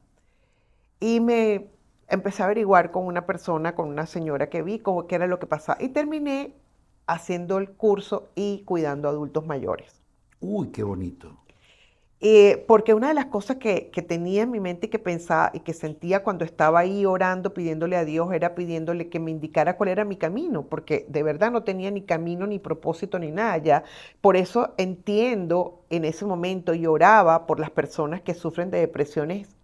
Y me empecé a averiguar con una persona, con una señora que vi, cómo, qué era lo que pasaba. Y terminé haciendo el curso y cuidando a adultos mayores. Uy, qué bonito. Porque una de las cosas que tenía en mi mente y que pensaba y que sentía cuando estaba ahí orando, pidiéndole a Dios, era pidiéndole que me indicara cuál era mi camino, porque de verdad no tenía ni camino, ni propósito, ni nada ya. Por eso entiendo en ese momento y oraba por las personas que sufren de depresiones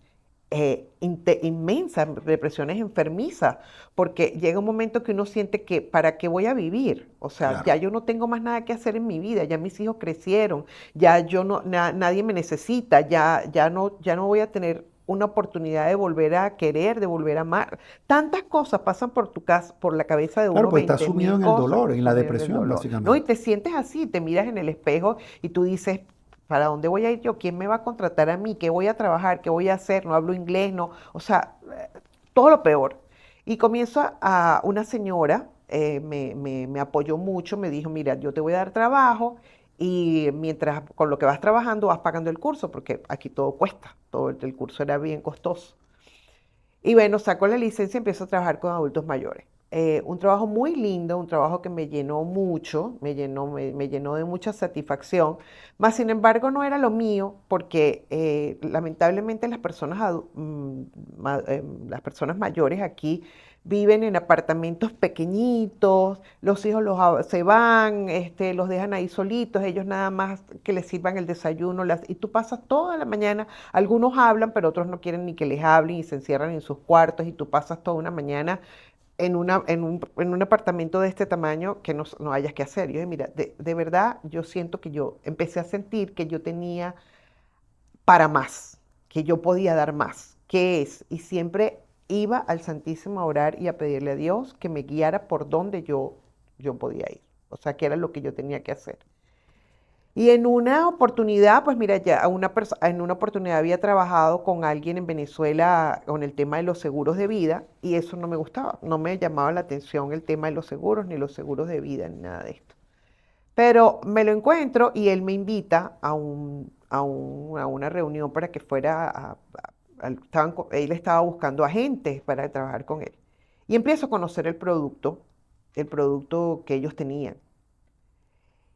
inmensas, depresiones enfermizas, porque llega un momento que uno siente que ¿para qué voy a vivir? O sea, Claro. ya yo no tengo más nada que hacer en mi vida, ya mis hijos crecieron, ya yo no, nadie me necesita, ya no voy a tener una oportunidad de volver a querer, de volver a amar. Tantas cosas pasan por tu casa, por la cabeza de Claro, uno, pues estás 20.000 sumido en el cosas, dolor, en la sumido en el depresión, dolor. No, y básicamente. te sientes así, te miras en el espejo y tú dices, ¿para dónde voy a ir yo? ¿Quién me va a contratar a mí? ¿Qué voy a trabajar? ¿Qué voy a hacer? No hablo inglés, no. O sea, todo lo peor. Y comienzo una señora, me apoyó mucho, me dijo, mira, yo te voy a dar trabajo y mientras con lo que vas trabajando vas pagando el curso, porque aquí todo cuesta, todo el curso era bien costoso. Y bueno, saco la licencia y empiezo a trabajar con adultos mayores. Un trabajo muy lindo, un trabajo que me llenó mucho, me llenó de mucha satisfacción, mas sin embargo no era lo mío porque lamentablemente las personas mayores aquí viven en apartamentos pequeñitos, los hijos se van, los dejan ahí solitos, ellos nada más que les sirvan el desayuno, y tú pasas toda la mañana, algunos hablan, pero otros no quieren ni que les hablen y se encierran en sus cuartos y tú pasas toda una mañana en un apartamento de este tamaño que no hayas que hacer. Yo dije, mira, de verdad yo siento que yo empecé a sentir que yo tenía para más, que yo podía dar más. ¿Qué es? Y siempre iba al Santísimo a orar y a pedirle a Dios que me guiara por donde yo podía ir. O sea, que era lo que yo tenía que hacer. Y en una oportunidad, pues mira, en una oportunidad había trabajado con alguien en Venezuela con el tema de los seguros de vida y eso no me gustaba, no me llamaba la atención el tema de los seguros, ni los seguros de vida, ni nada de esto. Pero me lo encuentro y él me invita a una reunión para que fuera él estaba buscando agentes para trabajar con él. Y empiezo a conocer el producto que ellos tenían.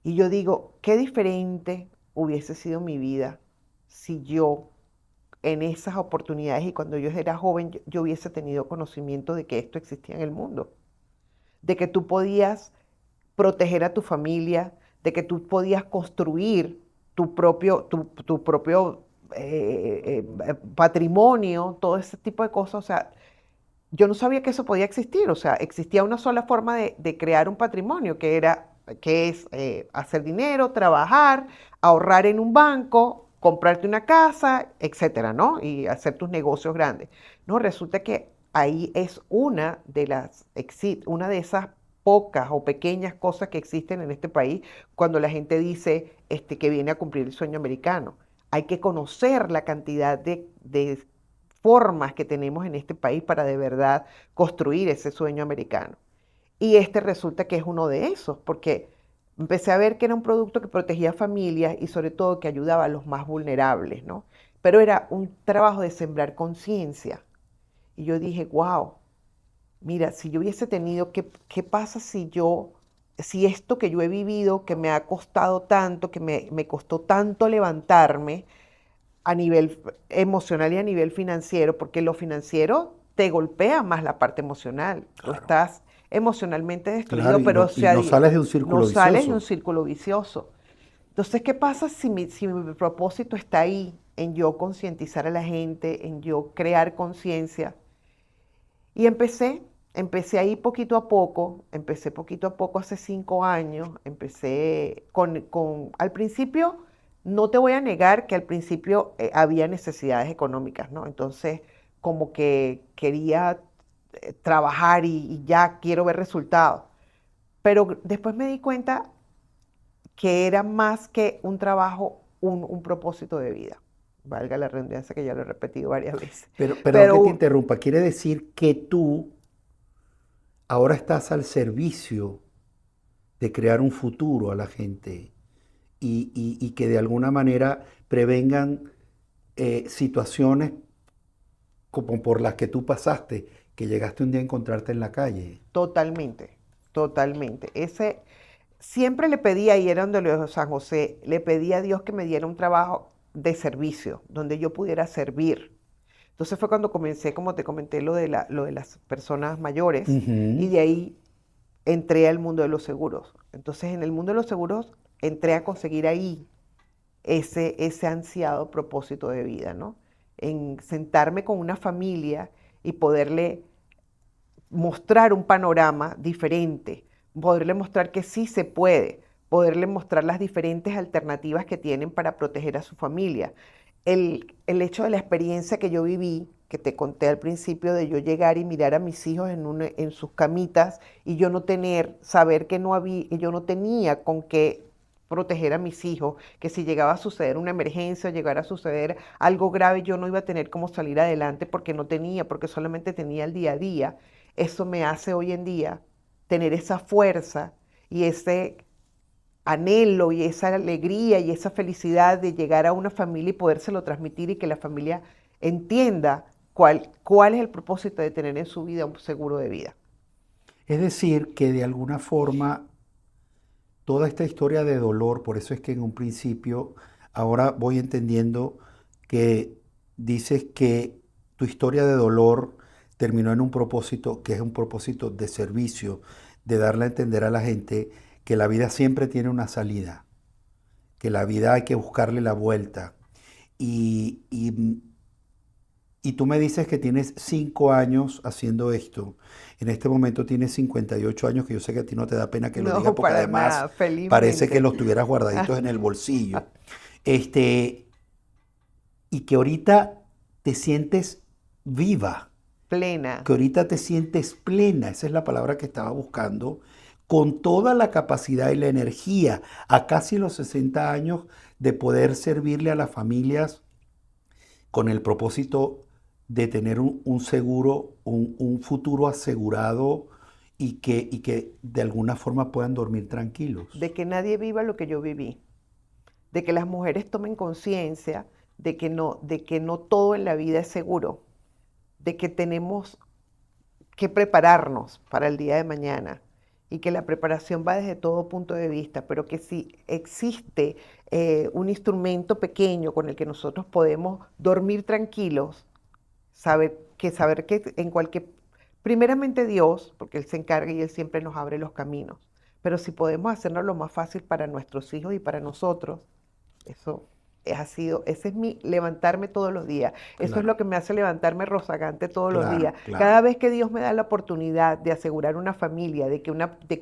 Y yo digo, qué diferente hubiese sido mi vida si yo en esas oportunidades y cuando yo era joven, yo hubiese tenido conocimiento de que esto existía en el mundo, de que tú podías proteger a tu familia, de que tú podías construir tu propio patrimonio, todo ese tipo de cosas. O sea, yo no sabía que eso podía existir. O sea, existía una sola forma de crear un patrimonio, que es hacer dinero, trabajar, ahorrar en un banco, comprarte una casa, etcétera, ¿no? Y hacer tus negocios grandes. No, resulta que ahí es una de esas pocas o pequeñas cosas que existen en este país cuando la gente dice que viene a cumplir el sueño americano. Hay que conocer la cantidad de formas que tenemos en este país para de verdad construir ese sueño americano. Y resulta que es uno de esos, porque empecé a ver que era un producto que protegía familias y sobre todo que ayudaba a los más vulnerables, ¿no? Pero era un trabajo de sembrar conciencia. Y yo dije, wow, mira, si yo hubiese tenido, ¿qué pasa si esto que yo he vivido, que me ha costado tanto, que me costó tanto levantarme a nivel emocional y a nivel financiero, porque lo financiero te golpea más la parte emocional. Tú Claro. estás emocionalmente destruido, Claro, pero y no sales de un círculo no sales de un vicioso. círculo vicioso. Entonces, ¿qué pasa si mi propósito está ahí, en yo concientizar a la gente, en yo crear conciencia? Y empecé ahí empecé poquito a poco hace 5 años, empecé al principio, no te voy a negar que al principio había necesidades económicas, ¿no? Entonces, como que quería trabajar y ya quiero ver resultados. Pero después me di cuenta que era más que un trabajo, un propósito de vida. Valga la redundancia que ya lo he repetido varias veces. Pero, perdón que te Pero interrumpa, quiere decir que tú ahora estás al servicio de crear un futuro a la gente y que de alguna manera prevengan situaciones como por las que tú pasaste, que llegaste un día a encontrarte en la calle. totalmente, totalmente. Siempre le pedía, y era donde lo de San José, le pedía a Dios que me diera un trabajo de servicio, donde yo pudiera servir. Entonces fue cuando comencé, como te comenté, lo de las personas mayores, y Ujú. de ahí entré al mundo de los seguros. Entonces en el mundo de los seguros entré a conseguir ahí ese ansiado propósito de vida, ¿no? En sentarme con una familia y poderle mostrar un panorama diferente, poderle mostrar que sí se puede, poderle mostrar las diferentes alternativas que tienen para proteger a su familia. El hecho de la experiencia que yo viví, que te conté al principio, de yo llegar y mirar a mis hijos en sus camitas y yo no saber que yo no tenía con qué proteger a mis hijos, que si llegaba a suceder una emergencia o llegara a suceder algo grave, yo no iba a tener cómo salir adelante porque solamente tenía el día a día. Eso me hace hoy en día tener esa fuerza y ese anhelo y esa alegría y esa felicidad de llegar a una familia y podérselo transmitir y que la familia entienda cuál es el propósito de tener en su vida un seguro de vida. Es decir, que de alguna forma toda esta historia de dolor, por eso es que en un principio, ahora voy entendiendo que dices que tu historia de dolor terminó en un propósito que es un propósito de servicio, de darle a entender a la gente que la vida siempre tiene una salida, que la vida hay que buscarle la vuelta. Y, y, y tú me dices que tienes 5 años haciendo esto. En este momento tienes 58 años, que yo sé que a ti no te da pena que lo diga, No, porque para además nada, parece que felizmente. los tuvieras guardaditos en el bolsillo. Este, y que ahorita te sientes viva, plena. que ahorita te sientes plena, esa es la palabra que estaba buscando, con toda la capacidad y la energía a casi los 60 años de poder servirle a las familias con el propósito de tener un seguro, un futuro asegurado y que de alguna forma puedan dormir tranquilos. De que nadie viva lo que yo viví, de que las mujeres tomen conciencia de que no todo en la vida es seguro, de que tenemos que prepararnos para el día de mañana y que la preparación va desde todo punto de vista, pero que si existe un instrumento pequeño con el que nosotros podemos dormir tranquilos, saber que en cualquier, primeramente Dios, porque Él se encarga y Él siempre nos abre los caminos, pero si podemos hacernos lo más fácil para nuestros hijos y para nosotros, eso ese es mi levantarme todos los días. Eso es Claro. lo que me hace levantarme rozagante todos los Claro, días. claro. Cada vez que Dios me da la oportunidad de asegurar una familia, de que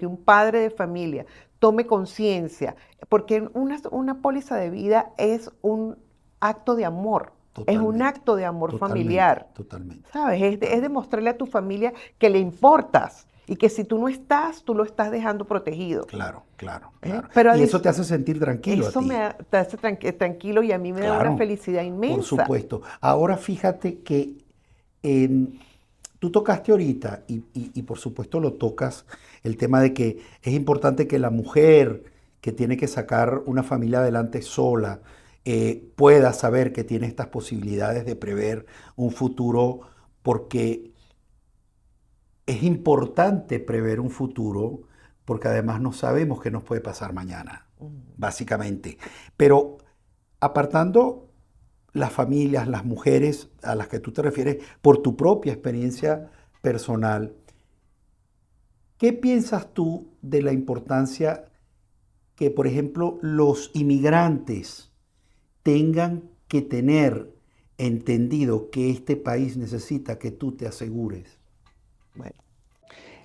un padre de familia tome conciencia, porque una póliza de vida es un acto de amor, es un Totalmente, acto de amor totalmente, familiar. totalmente. ¿Sabes? Es demostrarle a tu familia que le importas y que si tú no estás, tú lo estás dejando protegido. Claro, claro, ¿Eh? claro. Pero Y eso te hace sentir tranquilo a eso ti. te hace tranquilo y a mí me da Claro, una felicidad inmensa. por supuesto. Ahora fíjate que tú tocaste ahorita, y por supuesto lo tocas, el tema de que es importante que la mujer que tiene que sacar una familia adelante sola pueda saber que tiene estas posibilidades de prever un futuro, porque es importante prever un futuro, porque además no sabemos qué nos puede pasar mañana, básicamente. Pero apartando las familias, las mujeres a las que tú te refieres, por tu propia experiencia personal, ¿qué piensas tú de la importancia que, por ejemplo, los inmigrantes tengan que tener entendido que este país necesita que tú te asegures? Bueno,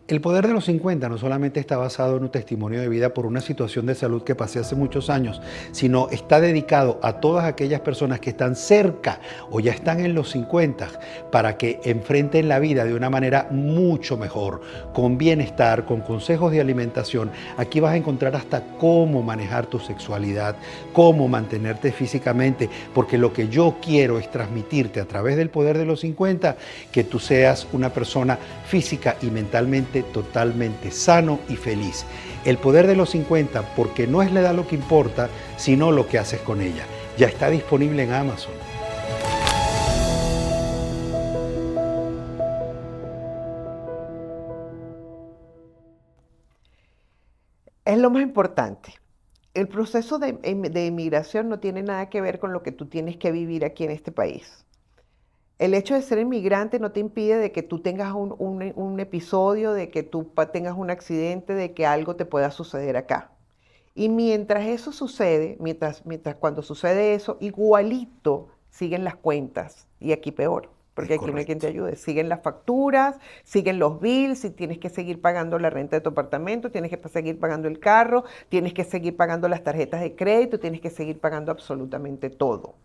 El poder de los 50 no solamente está basado en un testimonio de vida por una situación de salud que pasé hace muchos años, sino está dedicado a todas aquellas personas que están cerca o ya están en los 50 para que enfrenten la vida de una manera mucho mejor, con bienestar, con consejos de alimentación. Aquí vas a encontrar hasta cómo manejar tu sexualidad, cómo mantenerte físicamente, porque lo que yo quiero es transmitirte a través del poder de los 50 que tú seas una persona física y mentalmente totalmente sano y feliz. El poder de los 50, porque no es la edad lo que importa, sino lo que haces con ella. Ya está disponible en Amazon. es lo más importante. El proceso de inmigración no tiene nada que ver con lo que tú tienes que vivir aquí en este país. El hecho de ser inmigrante no te impide de que tú tengas un episodio, de que tú tengas un accidente, de que algo te pueda suceder acá. Y mientras eso sucede, mientras cuando sucede eso, igualito siguen las cuentas. Y aquí peor, porque Es aquí no hay quien te correcto. ayude. Siguen las facturas, siguen los bills, si tienes que seguir pagando la renta de tu apartamento, tienes que seguir pagando el carro, tienes que seguir pagando las tarjetas de crédito, tienes que seguir pagando absolutamente todo.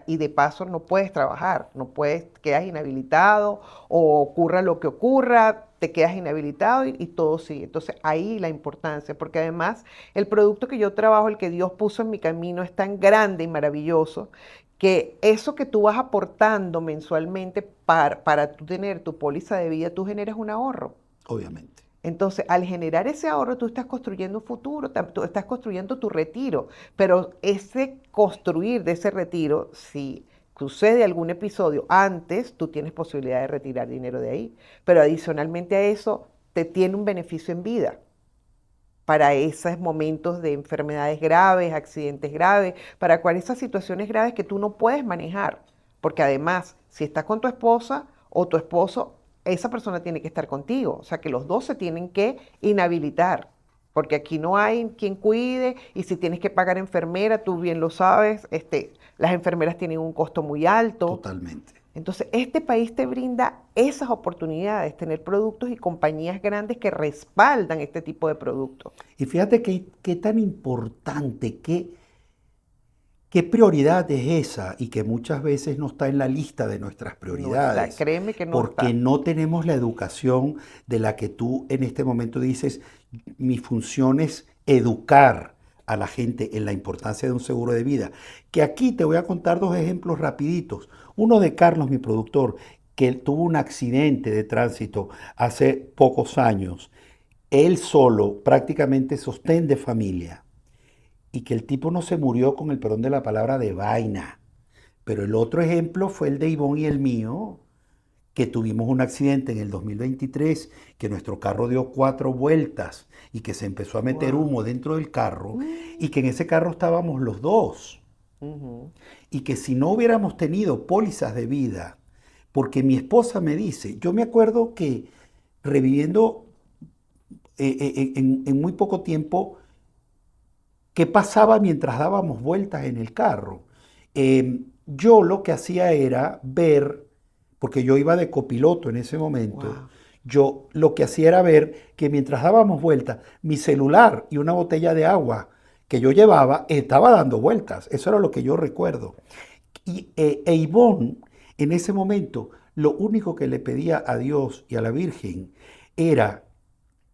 Y de paso no puedes trabajar, no puedes, quedas inhabilitado o ocurra lo que ocurra, te quedas inhabilitado y todo sigue. Entonces ahí la importancia, porque además el producto que yo trabajo, el que Dios puso en mi camino es tan grande y maravilloso que eso que tú vas aportando mensualmente para tú tener tu póliza de vida, tú generas un ahorro. Obviamente. Entonces, al generar ese ahorro, tú estás construyendo un futuro, tú estás construyendo tu retiro, pero ese construir de ese retiro, si sucede algún episodio antes, tú tienes posibilidad de retirar dinero de ahí, pero adicionalmente a eso, te tiene un beneficio en vida para esos momentos de enfermedades graves, accidentes graves, para esas situaciones graves que tú no puedes manejar, porque además, si estás con tu esposa o tu esposo, esa persona tiene que estar contigo, o sea que los dos se tienen que inhabilitar, porque aquí no hay quien cuide y si tienes que pagar enfermera, tú bien lo sabes, las enfermeras tienen un costo muy alto. Totalmente. Entonces, este país te brinda esas oportunidades, tener productos y compañías grandes que respaldan este tipo de productos. Y fíjate qué tan importante, qué ¿Qué prioridad es esa? Y que muchas veces no está en la lista de nuestras No está, prioridades, créeme que no porque está. no tenemos la educación de la que tú en este momento dices, mi función es educar a la gente en la importancia de un seguro de vida. Que aquí te voy a contar dos ejemplos rapiditos. Uno de Carlos, mi productor, que él tuvo un accidente de tránsito hace pocos años. Él solo, prácticamente sostén de familia. Y que el tipo no se murió con el perdón de la palabra de vaina. Pero el otro ejemplo fue el de Ivonne y el mío, que tuvimos un accidente en el 2023, que nuestro carro dio 4 vueltas y que se empezó a meter Wow. humo dentro del carro y que en ese carro estábamos los dos. Ujú. Y que si no hubiéramos tenido pólizas de vida, porque mi esposa me dice, yo me acuerdo que reviviendo en muy poco tiempo, ¿qué pasaba mientras dábamos vueltas en el carro? Yo lo que hacía era ver, porque yo iba de copiloto en ese momento, Wow. yo lo que hacía era ver que mientras dábamos vueltas, mi celular y una botella de agua que yo llevaba estaba dando vueltas. Eso era lo que yo recuerdo. E Ivonne, en ese momento, lo único que le pedía a Dios y a la Virgen era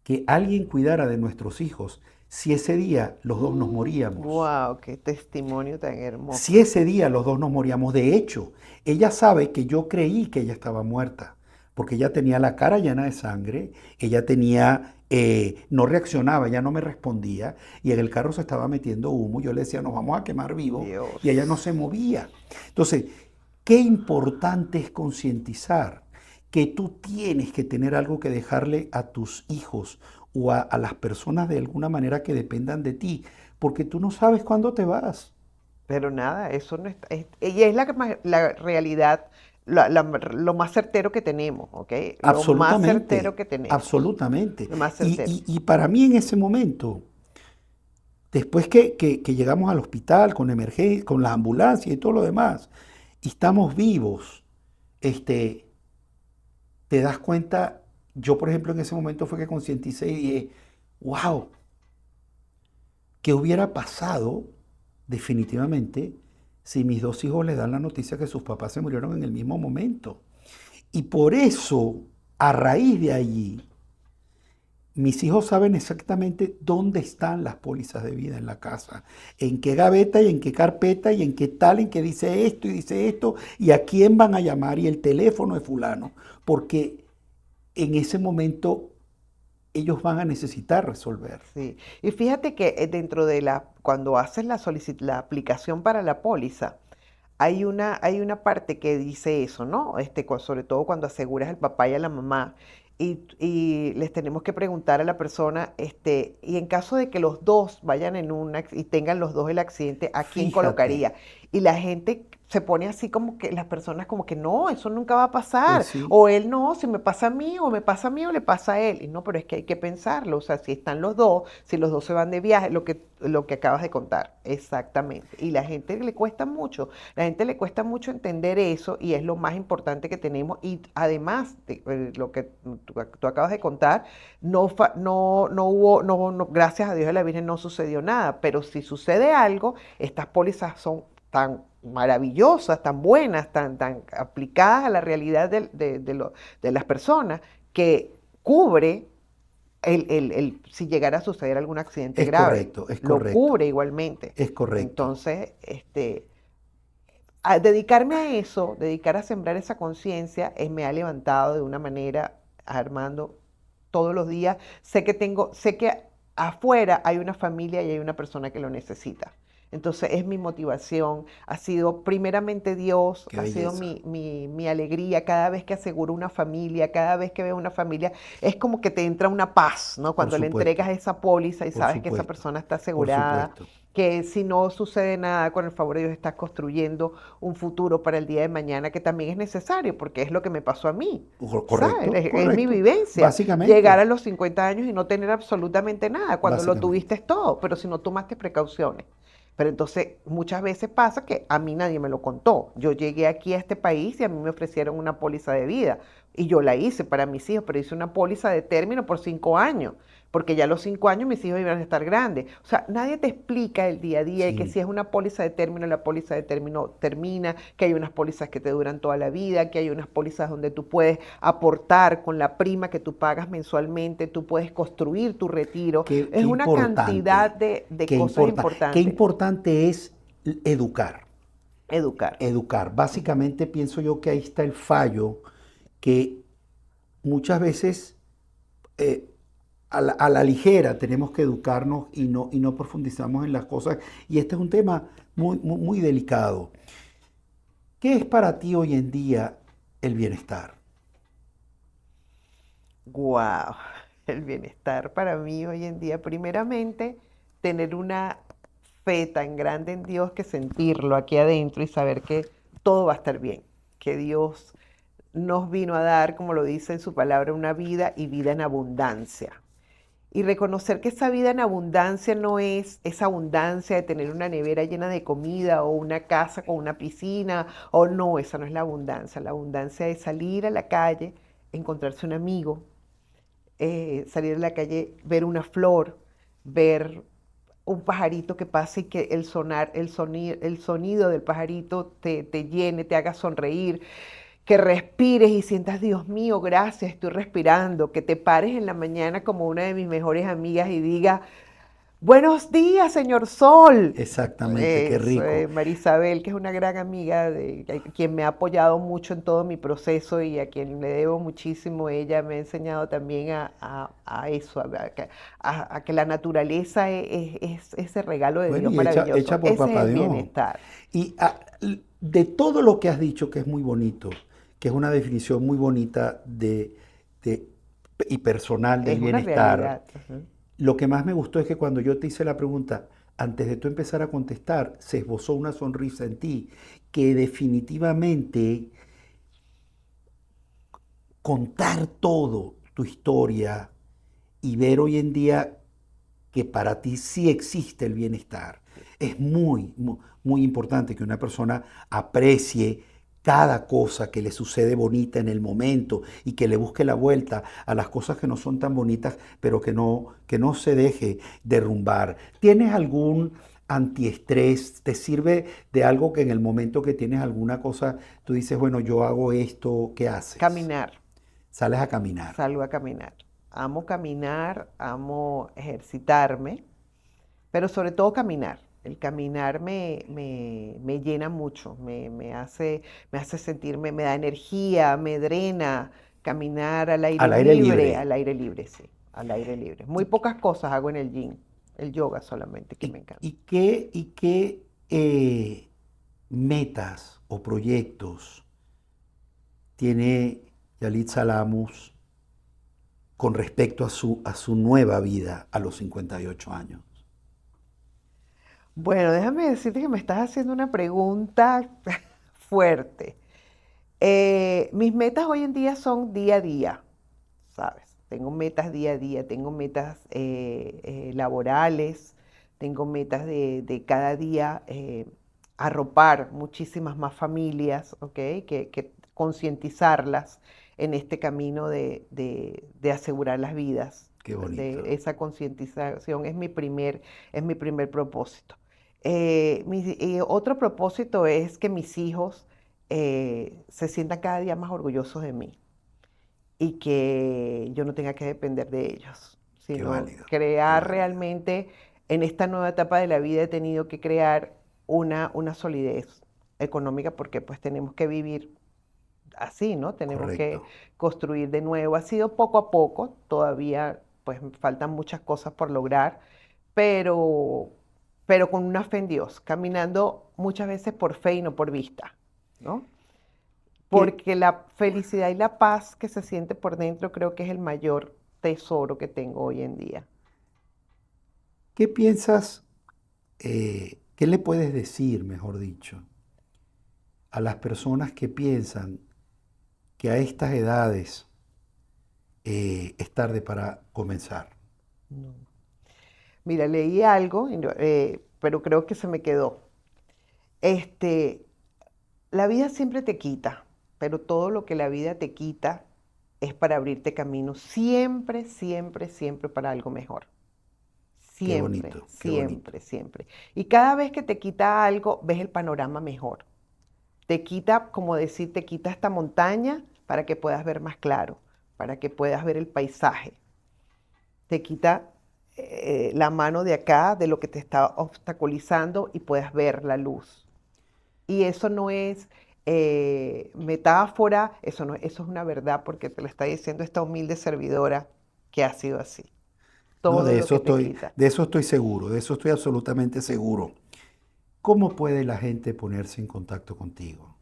que alguien cuidara de nuestros hijos si ese día los dos nos moríamos. Wow, qué testimonio tan hermoso. Si ese día los dos nos moríamos. De hecho, ella sabe que yo creí que ella estaba muerta, porque ella tenía la cara llena de sangre, ella tenía, no reaccionaba, ella no me respondía, y en el carro se estaba metiendo humo. Yo le decía, nos vamos a quemar vivos, Dios. y ella no se movía. Entonces, qué importante es concientizar que tú tienes que tener algo que dejarle a tus hijos o a las personas de alguna manera que dependan de ti, porque tú no sabes cuándo te vas. Pero nada, eso no está, y es la realidad, lo más certero que tenemos, ¿ok? Lo más certero Absolutamente, que tenemos, absolutamente. lo más Y, certero. y para mí en ese momento, después que llegamos al hospital con emergencia, con la ambulancia y todo lo demás, y estamos vivos, este, te das cuenta, yo por ejemplo en ese momento fue que concienticé y dije, wow, ¿qué hubiera pasado definitivamente si mis dos hijos les dan la noticia que sus papás se murieron en el mismo momento? Y por eso, a raíz de allí, mis hijos saben exactamente dónde están las pólizas de vida en la casa, en qué gaveta y en qué carpeta y en qué tal, en qué dice esto y a quién van a llamar y el teléfono de fulano, porque en ese momento ellos van a necesitar resolver. Sí. Y fíjate que dentro de cuando haces la aplicación para la póliza, hay una parte que dice eso, ¿no? Sobre todo cuando aseguras al papá y a la mamá. Y les tenemos que preguntar a la persona, y en caso de que los dos vayan y tengan los dos el accidente, ¿a quién Fíjate, colocaría? Y la gente se pone así como que, las personas como que no, eso nunca va a pasar. pues sí, O él no, si me pasa a mí, o me pasa a mí, o le pasa a él. Y no, pero es que hay que pensarlo. O sea, si están los dos, si los dos se van de viaje, lo que acabas de contar. Exactamente. Y la gente le cuesta mucho entender eso y es lo más importante que tenemos. Y además de lo que tú acabas de contar, no hubo, gracias a Dios y a la Virgen no sucedió nada. Pero si sucede algo, estas pólizas son tan maravillosas, tan buenas, tan aplicadas a la realidad de las personas, que cubre si llegara a suceder algún accidente es grave, correcto, es lo correcto, cubre igualmente. es correcto. Entonces, a dedicarme a eso, dedicar a sembrar esa conciencia, me ha levantado de una manera, Armando, todos los días. Sé que afuera hay una familia y hay una persona que lo necesita. Entonces es mi motivación, ha sido primeramente Dios, Qué ha sido belleza. mi alegría cada vez que aseguro una familia, cada vez que veo una familia, es como que te entra una paz, ¿no? Por Cuando le supuesto, entregas esa póliza y por sabes que esa supuesto, persona está por asegurada, supuesto. que si no sucede nada, con el favor de Dios estás construyendo un futuro para el día de mañana que también es necesario, porque es lo que me pasó a mí, ¿sabes? Correcto, Es mi correcto. vivencia. Llegar Básicamente, a los 50 años y no tener absolutamente nada, cuando lo básicamente. tuviste todo, pero si no tomaste precauciones. Pero entonces muchas veces pasa que a mí nadie me lo contó. Yo llegué aquí a este país y a mí me ofrecieron una póliza de vida. Y yo la hice para mis hijos, pero hice una póliza de término por 5 años, porque ya a los 5 años mis hijos iban a estar grandes. O sea, nadie te explica el día a día y que Sí. si es una póliza de término, la póliza de término termina, que hay unas pólizas que te duran toda la vida, que hay unas pólizas donde tú puedes aportar con la prima que tú pagas mensualmente, tú puedes construir tu retiro. Qué Es una cantidad importante, de cosas qué importantes. importante es educar. Educar. Educar. Básicamente pienso yo que ahí está el fallo, que muchas veces a la ligera tenemos que educarnos y no profundizamos en las cosas. Y este es un tema muy delicado. ¿Qué es para ti hoy en día el bienestar? Wow, el bienestar para mí hoy en día, primeramente, tener una fe tan grande en Dios que sentirlo aquí adentro y saber que todo va a estar bien, que Dios nos vino a dar, como lo dice en su palabra, una vida y vida en abundancia. Y reconocer que esa vida en abundancia no es esa abundancia de tener una nevera llena de comida o una casa con una piscina, o no, esa no es la abundancia. La abundancia es salir a la calle, encontrarse un amigo, salir a la calle, ver una flor, ver un pajarito que pase y que el sonido del pajarito te llene, te haga sonreír, que respires y sientas, Dios mío, gracias, estoy respirando, que te pares en la mañana como una de mis mejores amigas y diga, buenos días, señor Sol. Exactamente, qué rico. Marisabel, que es una gran amiga, quien me ha apoyado mucho en todo mi proceso y a quien le debo muchísimo, ella me ha enseñado también a eso, a que la naturaleza es ese regalo de Bueno, Dios y hecha maravilloso. por Ese es Papá el Dios. bienestar. Y de todo lo que has dicho, que es muy bonito, que es una definición muy bonita de- y personal del Es una bienestar, realidad. Ujú. lo que más me gustó es que cuando yo te hice la pregunta, antes de tú empezar a contestar, se esbozó una sonrisa en ti, que definitivamente contar todo tu historia y ver hoy en día que para ti sí existe el bienestar. Es muy importante que una persona aprecie cada cosa que le sucede bonita en el momento y que le busque la vuelta a las cosas que no son tan bonitas, pero que no se deje derrumbar. ¿Tienes algún antiestrés? ¿Te sirve de algo que en el momento que tienes alguna cosa, tú dices, bueno, yo hago esto, ¿qué haces? Caminar. Sales a caminar. Salgo a caminar. Amo caminar, amo ejercitarme, pero sobre todo caminar. El caminar me llena mucho, me hace sentirme, me da energía, me drena. Caminar Al aire libre. al aire libre, sí, al aire libre. Muy pocas cosas hago en el gym, el yoga solamente, que me encanta. Y qué metas o proyectos tiene Yalit Salamus con respecto a su nueva vida a los 58 años? Bueno, déjame decirte que me estás haciendo una pregunta fuerte. Mis metas hoy en día son día a día, ¿sabes? Tengo metas día a día, tengo metas laborales, tengo metas de cada día arropar muchísimas más familias, ¿ok? Que concientizarlas en este camino de asegurar las vidas. Qué bonito. De esa concientización es mi primer propósito. Otro propósito es que mis hijos se sientan cada día más orgullosos de mí y que yo no tenga que depender de ellos, Qué sino válido, qué crear válido. realmente en esta nueva etapa de la vida he tenido que crear una solidez económica porque pues tenemos que vivir así, ¿no? Tenemos que Correcto. construir de nuevo. Ha sido poco a poco, todavía pues faltan muchas cosas por lograr, pero, pero con una fe en Dios, caminando muchas veces por fe y no por vista, ¿no? Porque la felicidad y la paz que se siente por dentro creo que es el mayor tesoro que tengo hoy en día. ¿Qué piensas, qué le puedes decir, mejor dicho, a las personas que piensan que a estas edades es tarde para comenzar? No. Mira, leí algo, pero creo que se me quedó. Este, la vida siempre te quita, pero todo lo que la vida te quita es para abrirte camino siempre, siempre, siempre para algo mejor. Siempre, bonito, qué bonito. siempre, siempre. Y cada vez que te quita algo, ves el panorama mejor. Te quita, como decir, te quita esta montaña para que puedas ver más claro, para que puedas ver el paisaje. Te quita la mano de acá, de lo que te está obstaculizando y puedas ver la luz. Y eso no es metáfora, eso es una verdad porque te lo está diciendo esta humilde servidora que ha sido así. No, Todo de lo eso que te estoy, quita. de eso estoy seguro, de eso estoy absolutamente seguro. ¿Cómo puede la gente ponerse en contacto contigo?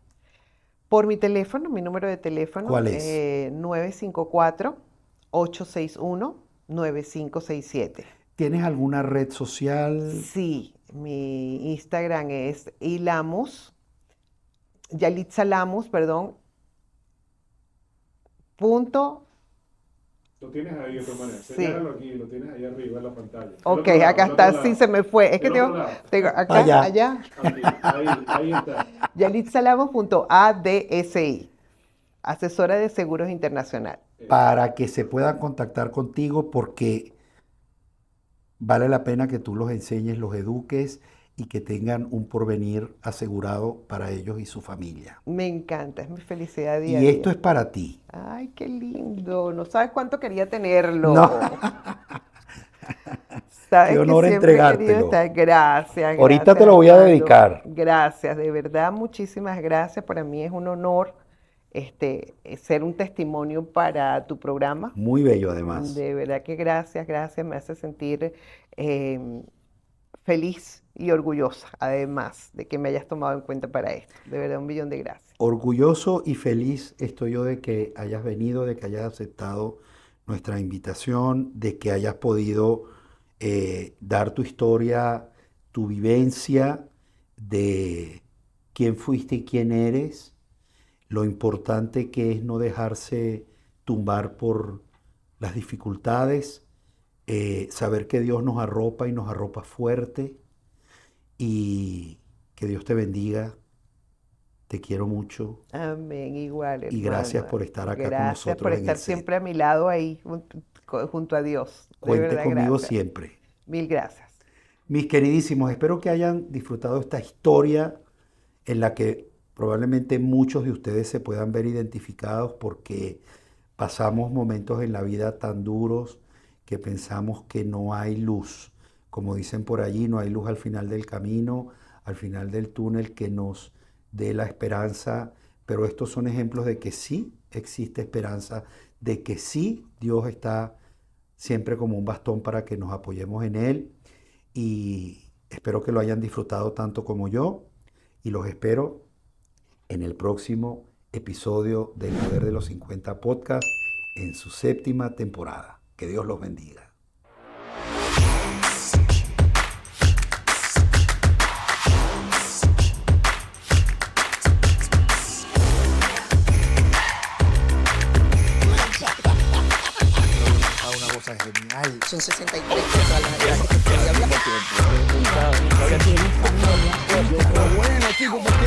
Por mi teléfono, mi número de teléfono, ¿Cuál es? 954-861-9567. ¿Tienes alguna red social? Sí, mi Instagram es Yalitza Lamus, perdón, punto. Lo tienes ahí de otra manera. Sí. Señálalo aquí, lo tienes ahí arriba en la pantalla. Ok, Del otro lado, acá del otro está, lado. sí se me fue. Es que Del otro lado. tengo acá, Allá. allá. Aquí, ahí está. yalitzalamos.adsi, asesora de seguros internacional. Para que se puedan contactar contigo porque vale la pena que tú los enseñes, los eduques y que tengan un porvenir asegurado para ellos y su familia. Me encanta, es mi felicidad día a Y día. esto es para ti. Ay, qué lindo. No sabes cuánto quería tenerlo. No. Sabes Qué que honor siempre he querido entregártelo. estar. Gracias. Ahorita gracias, te lo voy a Armando. dedicar. Gracias, de verdad, muchísimas gracias. Para mí es un honor ser un testimonio para tu programa. Muy bello además. De verdad que gracias, me hace sentir feliz y orgullosa, además de que me hayas tomado en cuenta para esto. De verdad, 1.000.000 de gracias. Orgulloso y feliz estoy yo de que hayas venido, de que hayas aceptado nuestra invitación, de que hayas podido dar tu historia, tu vivencia de quién fuiste y quién eres, lo importante que es no dejarse tumbar por las dificultades, saber que Dios nos arropa y nos arropa fuerte y que Dios te bendiga. Te quiero mucho Amén, igual, y gracias hermana. por estar acá con Gracias nosotros por en estar el set. siempre a mi lado ahí, junto a Dios. De Cuente verdad, conmigo gracias. siempre. Mil gracias. Mis queridísimos, espero que hayan disfrutado esta historia en la que probablemente muchos de ustedes se puedan ver identificados porque pasamos momentos en la vida tan duros que pensamos que no hay luz. Como dicen por allí, no hay luz al final del camino, al final del túnel que nos dé la esperanza, pero estos son ejemplos de que sí existe esperanza, de que sí Dios está siempre como un bastón para que nos apoyemos en Él y espero que lo hayan disfrutado tanto como yo y los espero en el próximo episodio del Poder de los 50 Podcast en su 7ª temporada. Que Dios los bendiga. Una cosa genial. Son 63 cosas las que quería hablar. Pero bueno, chicos, porque